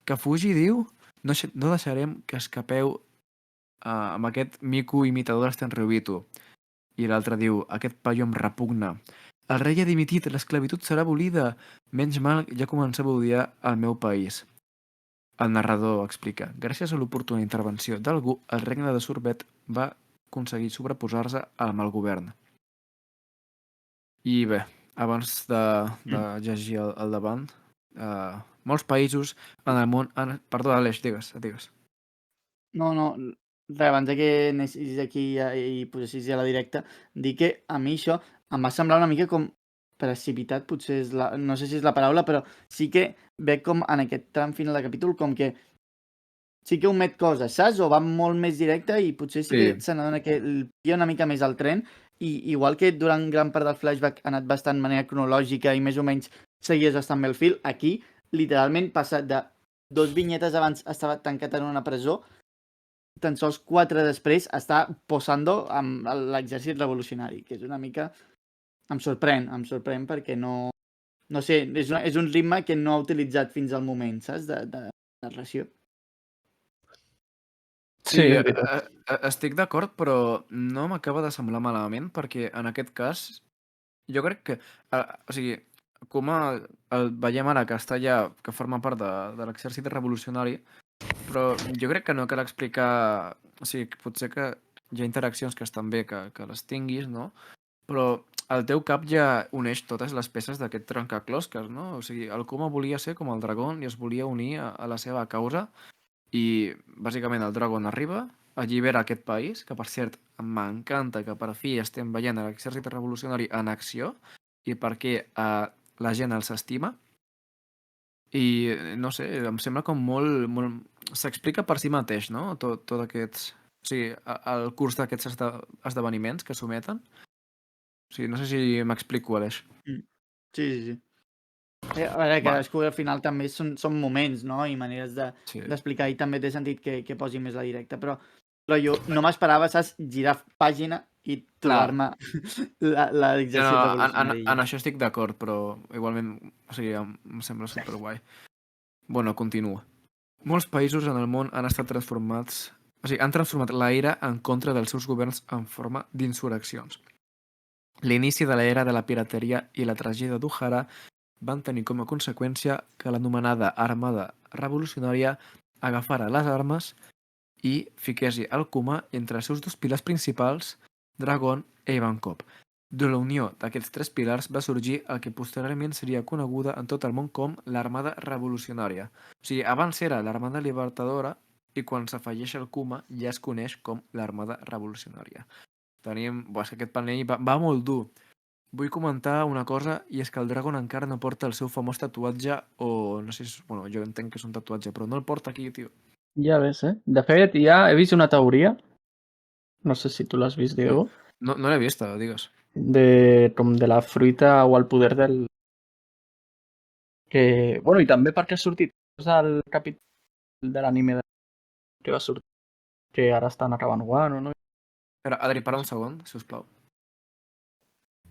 Que fugi, diu? No deixarem que escapeu amb aquest mico imitador d'Stenryubito. I l'altre diu, aquest paio em repugna. El rei ha dimitit, l'esclavitud serà abolida. Menys mal, ja començava a odiar el meu país. El narrador explica, gràcies a l'oportuna intervenció d'algú, el regne de Sorbet va aconseguir sobreposar-se al mal govern. I bé, abans de llegir el davant, molts països en el món... Perdó, Aleix, digues. No, res, abans que anessis aquí i posessis ja la directa, dir que a mi això em va semblar una mica com precipitat, potser és la... no sé si és la paraula, però sí que veig com en aquest tram final de capítol com que sí que omet coses, saps? O va molt més directe i potser sí que se n'adona que el pilla una mica més al tren i igual que durant gran part del flashback ha anat bastant de manera cronològica i més o menys seguies bastant bé el fil, aquí literalment passa de 2 vinyetes abans estava tancat en una presó, tan sols 4 després està posando amb l'exèrcit revolucionari, que és una mica... Em sorprèn perquè no sé, és un ritme que no ha utilitzat fins al moment, saps? De narració. Sí, estic d'acord, però no m'acaba de semblar malament, perquè en aquest cas jo crec que... o sigui, com el veiem ara que està allà, que forma part de l'exèrcit revolucionari, però jo crec que no cal explicar... O sigui, potser que hi ha interaccions que estan bé que les tinguis, no? Però el teu cap ja uneix totes les peces d'aquest trencaclosques, no? O sigui, el Kuma volia ser com el dragón i es volia unir a la seva causa i, bàsicament, el Dragon arriba, allibera aquest país, que, per cert, m'encanta que per fi estem veient l'exèrcit revolucionari en acció i perquè la gent els estima. I, no sé, em sembla com molt... S'explica per si mateix, no? Tot aquests... O sigui, el curs d'aquests esdeveniments que s'ometen. O sigui, no sé si m'explico, Aleix. Sí. A veure, cadascú al final també són moments, no? I maneres d'explicar, i també té sentit que posi més la directa, però jo no m'esperava, saps, girar pàgina i trobar-me l'exèrcit revolucionari. En això estic d'acord, però igualment, o sigui, em sembla superguai. Bueno, continua. Molts països en el món han estat transformats... O sigui, han transformat la ira en contra dels seus governs en forma d'insurreccions. L'inici de l'era de la pirateria i la tragèdia d'Uhara van tenir com a conseqüència que l'anomenada Armada Revolucionària agafara les armes i fiqués el Kuma entre els seus 2 pilars principals, Dragon i Ivankov. De la unió d'aquests 3 pilars va sorgir el que posteriorment seria coneguda en tot el món com l'Armada Revolucionària. O sigui, abans era l'Armada Libertadora i quan s'afegeix el Kuma ja es coneix com l'Armada Revolucionària. Tenim... és que aquest panell va molt dur. Vull comentar una cosa, i és que el Dragon encara no porta el seu famós tatuatge, o no sé si... Bueno, jo entenc que és un tatuatge, però no el porta aquí, tio. Ja ves, eh? De fet, ja he vist una teoria, no sé si tu l'has vist, Diego. No l'he vista, digues. Com de la fruita o el poder del... Que... Bueno, i també perquè ha sortit el capítol de l'anime que va sortir, que ara estan acabant Wano, no? Espera, Adri, para un segon, sisplau.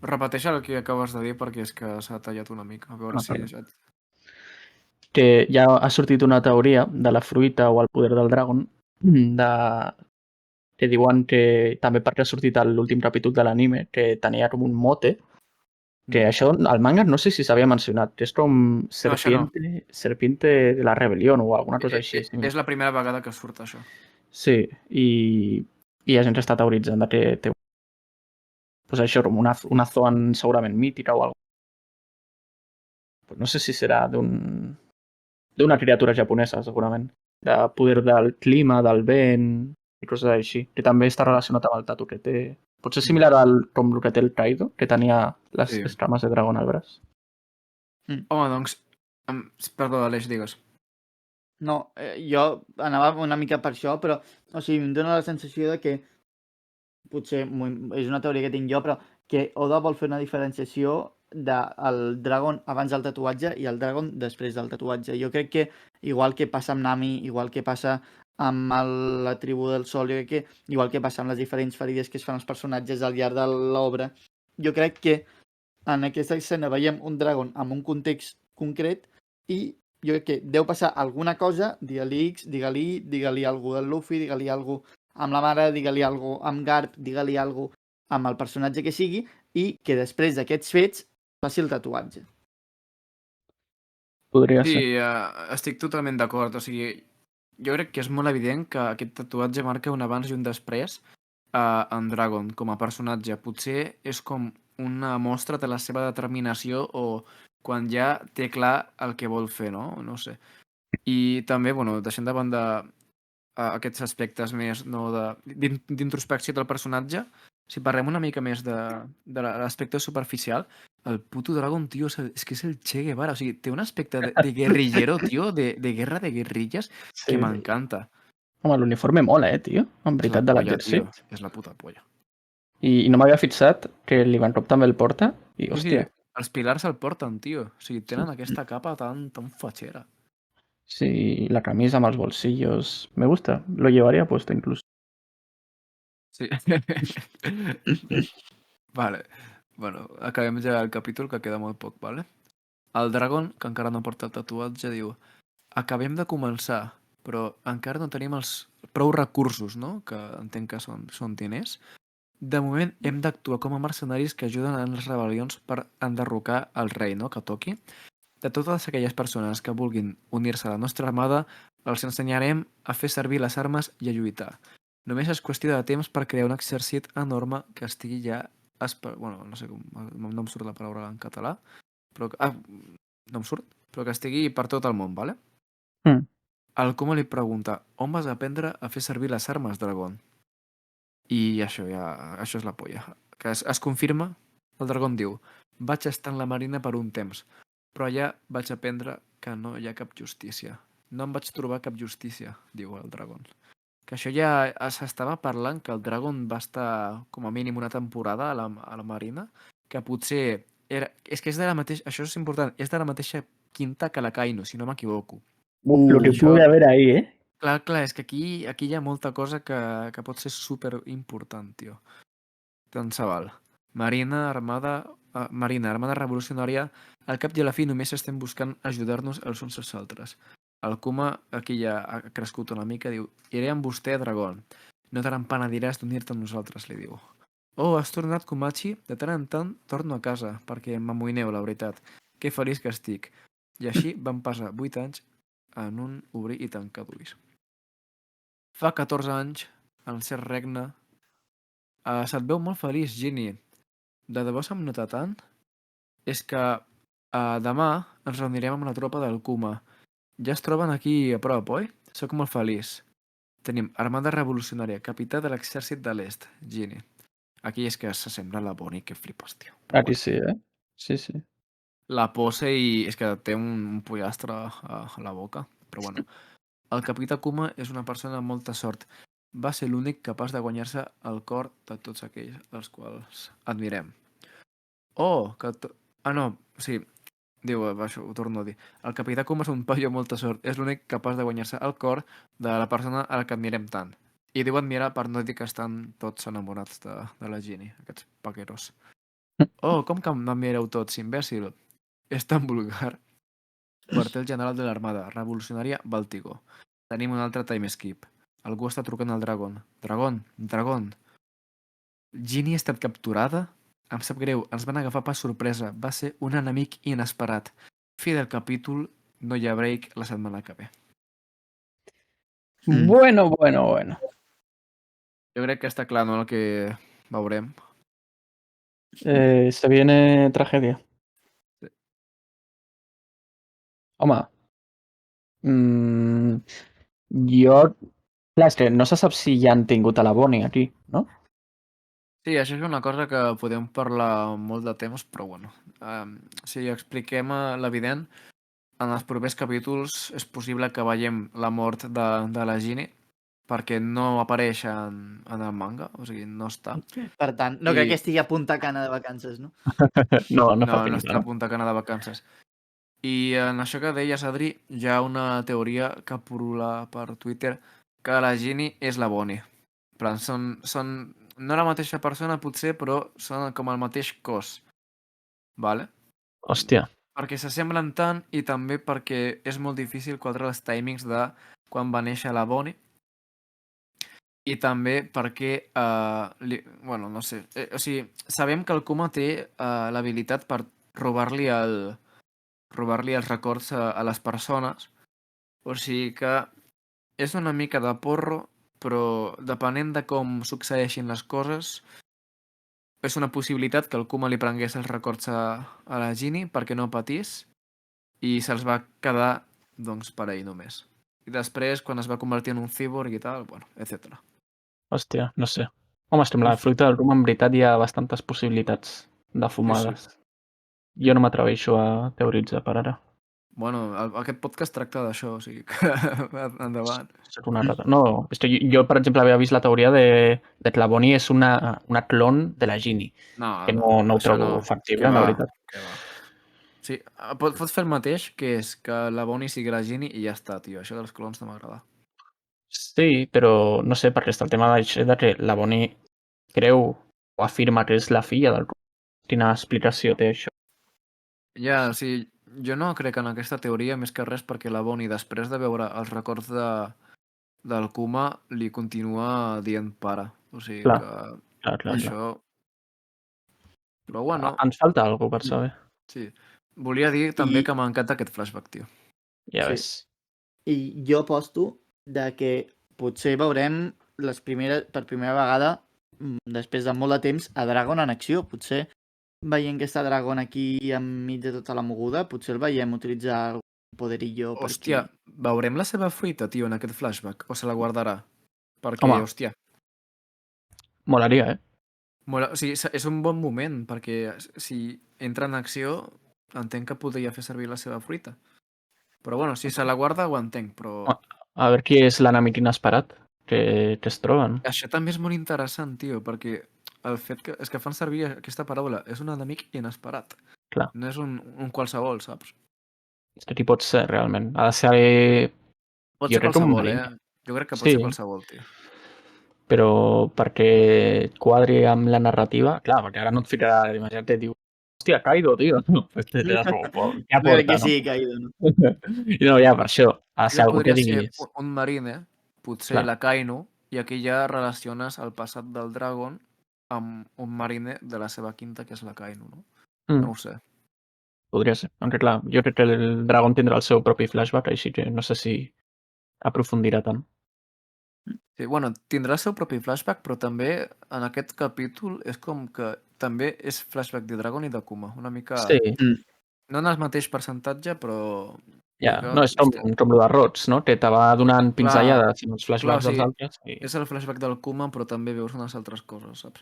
Repeteix el que acabes de dir perquè és que s'ha tallat una mica. A veure si... Que ja ha sortit una teoria de la fruita o el poder del Dragon que diuen que també perquè ha sortit l'últim capítol de l'anime que tenia com un mote que això al manga no sé si s'havia mencionat, que és com Serpiente de la Rebelión o alguna cosa així. És la primera vegada que surt això. Sí, i la gent està teoritzant que té pues això, com una Zoan segurament mítica o alguna cosa. Pues no sé si serà d'una criatura japonesa, segurament. De poder del clima, del vent i coses així, que també està relacionat amb el tatu que té. Potser similar com el que té el Kaido, que tenia les escames de dragón al braç. Home, doncs... Perdó, Aleix, digues. No, jo anava una mica per això, però o sigui, em dóna la sensació de que potser és una teoria que tinc jo, però que Oda vol fer una diferenciació del Dragon abans del tatuatge i el Dragon després del tatuatge. Jo crec que, igual que passa amb Nami, igual que passa amb la tribu del Sol, jo crec que, igual que passa amb les diferents ferides que es fan els personatges al llarg de l'obra, jo crec que en aquesta escena veiem un Dragon amb un context concret i jo crec que deu passar alguna cosa, digue-li X, digue-li algú del Luffy, digue-li algú amb la mare, digue-li alguna cosa, amb Garp, digue-li alguna cosa, amb el personatge que sigui, i que després d'aquests fets faci el tatuatge. Podria Sí, ser. estic totalment d'acord. O sigui, jo crec que és molt evident que aquest tatuatge marca un abans i un després en Dragon com a personatge. Potser és com una mostra de la seva determinació o quan ja té clar el que vol fer, no? No sé. I també, bueno, deixant de banda aquests aspectes més no, d'introspecció del personatge, si parlem una mica més de l'aspecte superficial, el puto Dragon, tio, és que és el Che Guevara. O sigui, té un aspecte de guerrillero, tio, de guerra de guerrilles, Sí. que m'encanta. Home, l'uniforme mola, tio, en És la veritat, de polla, tio. l'exèrcit. És la puta polla. I no m'havia fixat que l'Ivan Rob també el porta, i Sí, hòstia, els pilars el porten, tio. O sigui, tenen aquesta capa tan fatxera. sí, la camisa amb els bolsillos, me gusta, lo llevaría puesto incluso. Sí. Vale. Bueno, acabem ja el capítol, que queda molt poc, vale? El Dragon, que encara no porta el tatuatge, diu: acabem de començar, però encara no tenim els prou recursos, no? Que entenc que són diners. De moment hem d'actuar com a mercenaris que ajuden en les rebel·lions per enderrocar el rei, no? Que toqui. De totes aquelles persones que vulguin unir-se a la nostra armada, els ensenyarem a fer servir les armes i a lluitar. Només és qüestió de temps per crear un exèrcit enorme que estigui ja... Bueno, no sé com... No em surt la paraula en català, però... no em surt, però que estigui per tot el món, vale? Mm. El Kuma li pregunta: on vas aprendre a fer servir les armes, Dragon? I això és la polla. Que es confirma, el Dragon diu: vaig estar en la marina per un temps, però allà vaig aprendre que no hi ha cap justícia. No em vaig trobar cap justícia, diu el Dragon. Que això ja s'estava parlant, que el Dragon va estar com a mínim una temporada a la marina, que potser era... És que és de la mateixa... Això és important, és de la mateixa quinta que la Kaino, si no m'equivoco. Lo que això... puede haber ahí, ¿eh? Clar, és que aquí hi ha molta cosa que pot ser super important, tio. Tant se val. Marina, armada revolucionària, al cap i a la fi només estem buscant ajudar-nos els uns als altres. El Kuma, aquí ja ha crescut una mica, diu: iré amb vostè, Dragon. No te n'empenediràs d'unir-te amb nosaltres, li diu. Oh, has tornat, Kumachi? De tant en tant torno a casa, perquè m'amoïneu, la veritat. Que feliç que estic. I així van passar 8 anys en un obrir i tancar d'ulls. Fa 14 anys, en cert regne... se't veu molt feliç, Ginny. De debò se'm nota tant? És que demà ens reunirem amb la tropa del Kuma. Ja es troben aquí a prop, oi? Soc molt feliç. Tenim Armada Revolucionària, capità de l'exèrcit de l'Est, Ginny. Aquí és que s'assembla la Bonnie, que flipes, tio. Aquí sí, ¿eh? Sí, sí. La pose i és que té un pollastre a la boca. Però bueno, el capità Kuma és una persona amb molta sort. Va ser l'únic capaç de guanyar-se el cor de tots aquells els quals admirem. Oh, no, sí, diu, això ho torno a dir. El capità Kuma és un paio amb molta sort. És l'únic capaç de guanyar-se el cor de la persona a la que admirem tant. I diu admirar per no dir que estan tots enamorats de la Ginny, aquests paqueros. Oh, com que m'admireu tots, imbècil? És tan vulgar. Quartel general de l'Armada Revolucionària Bàltico. Tenim un altre timeskip. Algú està trucant al Dragon. Dragon. Ginny ha estat capturada? Em sap greu, ens van agafar per sorpresa. Va ser un enemic inesperat. Fi del capítol, no hi ha break la setmana que ve. Bueno. Jo crec que està clar, no?, el que veurem. Se viene tragedia. Sí. Home, jo... Clar, és que no se sap si ja han tingut a la Bonnie aquí, no? Sí, això és una cosa que podem parlar molt de temps, però bueno. Si expliquem l'evident, en els propers capítols és possible que veiem la mort de la Ginny, perquè no apareix en el manga, o sigui, no està. Per tant, no crec que estigui a Punta Cana de vacances, no? No No està a Punta Cana de vacances. I en això que deies, Adri, hi ha una teoria que purula per Twitter que la Ginny és la Bonnie. En plan, són no la mateixa persona, potser, però són com el mateix cos. Vale? Hòstia. Perquè s'assemblen tant i també perquè és molt difícil quadrar els timings de quan va néixer la Bonnie. I també perquè, bueno, no sé, o sigui, sabem que el Kuma té l'habilitat per robar-li els records a les persones, o sigui que és una mica de porro, però depenent de com succeeixin les coses, és una possibilitat que el Kuma li prengués els records a la Ginny perquè no patís i se'ls va quedar, doncs, per ell només. I després, quan es va convertir en un cyborg i tal, bueno, etc. Hòstia, no sé. Home, és que amb la fruita del rum en veritat hi ha bastantes possibilitats de fumades. Jo no m'atreveixo a teoritzar per ara. Bueno, aquest podcast tracta d'això, o sigui que endavant. Ser una rata. No, és que jo, per exemple, havia vist la teoria de que la Bonnie és una clon de la Ginny, que no ho això trobo factible, la veritat. Que va. Sí, pots fer el mateix, que és que la Bonnie sigui la Ginny i ja està, tio. Això dels clones no m'agrada. Sí, però no sé, perquè està el tema d'això de que la Bonnie creu o afirma que és la filla del Rum. Quina explicació té això? Ja, o sigui, jo no crec en aquesta teoria més que res perquè la Bonnie, després de veure els records del Kuma, li continua dient pare. O sigui Clar, que clar. això... Però bueno, Ens falta alguna cosa per saber. sí. Volia dir també que m'encanta aquest flashback, tio. Ja ves. I jo aposto de que potser veurem per primera vegada, després de molt de temps, a Dragon en acció. Potser veient que està Dragon aquí enmig de tota la moguda, potser el veiem utilitzar algun poderillo per aquí. Hòstia, veurem la seva fruita, tio, en aquest flashback? O se la guardarà? Perquè, Home. hòstia... Molaria, O sigui, és un bon moment, perquè si entra en acció, entenc que podria fer servir la seva fruita. Però bueno, si se la guarda ho entenc, però... A veure qui és l'enemic inesperat que es troben. Això també és molt interessant, tio, perquè el fet que... És que fan servir aquesta paraula. És un enemic inesperat. Clar. No és un qualsevol, saps? És que qui pot ser, realment? Ha de ser... Pot ser qualsevol, Jo crec que pot ser qualsevol, tio. Però perquè quadri amb la narrativa... Clar, perquè ara no et ficarà... Imagina't, diu... Hòstia, Kaido, tio. No, ja porta, que sí, Kaido, no? No, ja, per això. Ha de ser algú que Podria diguis... ser un marine, potser la Kaino, i aquí ja relaciones el passat del Dragon amb un marine de la seva quinta, que és la Kaino, no? No ho sé. Podria ser. Aunque, clar, jo crec que el Dragon tindrà el seu propi flashback, així que no sé si aprofundirà tant. Sí, bueno, tindrà el seu propi flashback, però també en aquest capítol és com que també és flashback de Dragon i de Kuma. Una mica... Sí. No en el mateix percentatge, però... Ja, no, és com el de Rots, no? Que te va donant pinzellades en els flashbacks dels altres. És el flashback del Kuma, però també veus unes altres coses, saps?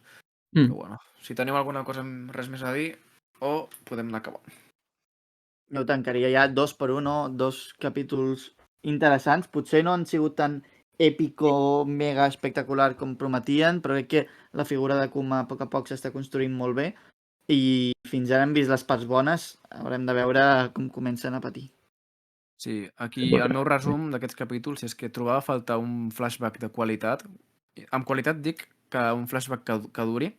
Però bueno, si teniu alguna cosa amb res més a dir, o podem anar acabant. No tancaria ja 2x1, 2 capítols interessants. Potser no han sigut tan èpico, mega espectacular com prometien, però crec que la figura de Kuma a poc s'està construint molt bé i fins ara hem vist les parts bones, haurem de veure com comencen a patir. Sí, aquí el meu resum d'aquests capítols és que trobava a faltar un flashback de qualitat. Amb qualitat dic que un flashback que duri,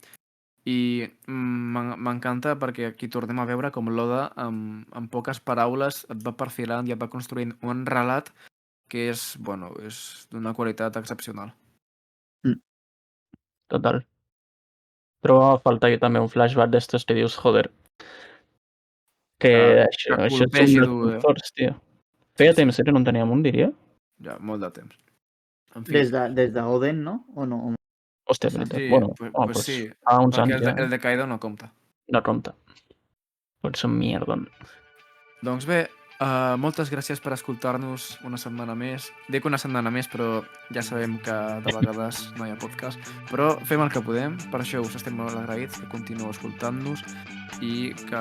i m'encanta perquè aquí tornem a veure com l'Oda amb poques paraules et va perfilant i et va construint un relat que és, bueno, és d'una qualitat excepcional. Total. Trobava a faltar jo també un flashback d'estos que dius, joder, que això és un dels punts forts, tio. Feia temps que no en teníem un, diria? Ja, molt de temps. Des de Oden, no? O no? Hòstia, veritat. Sí, Bueno, pues sí, uns perquè anys, el de Kaido no compta. No compta. Pot ser un mierdon. Doncs bé, moltes gràcies per escoltar-nos una setmana més. Dic una setmana més, però ja sabem que de vegades no hi ha podcast. Però fem el que podem, per això us estem molt agraïts que continueu escoltant-nos i que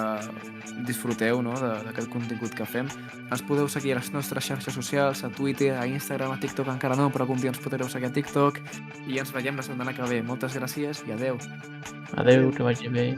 disfruteu, no, d'aquest contingut que fem. Ens podeu seguir a les nostres xarxes socials, a Twitter, a Instagram, a TikTok encara no, però algun dia ens podreu seguir a TikTok i ens veiem la setmana que ve. Moltes gràcies i adeu. Adeu, que vagi bé.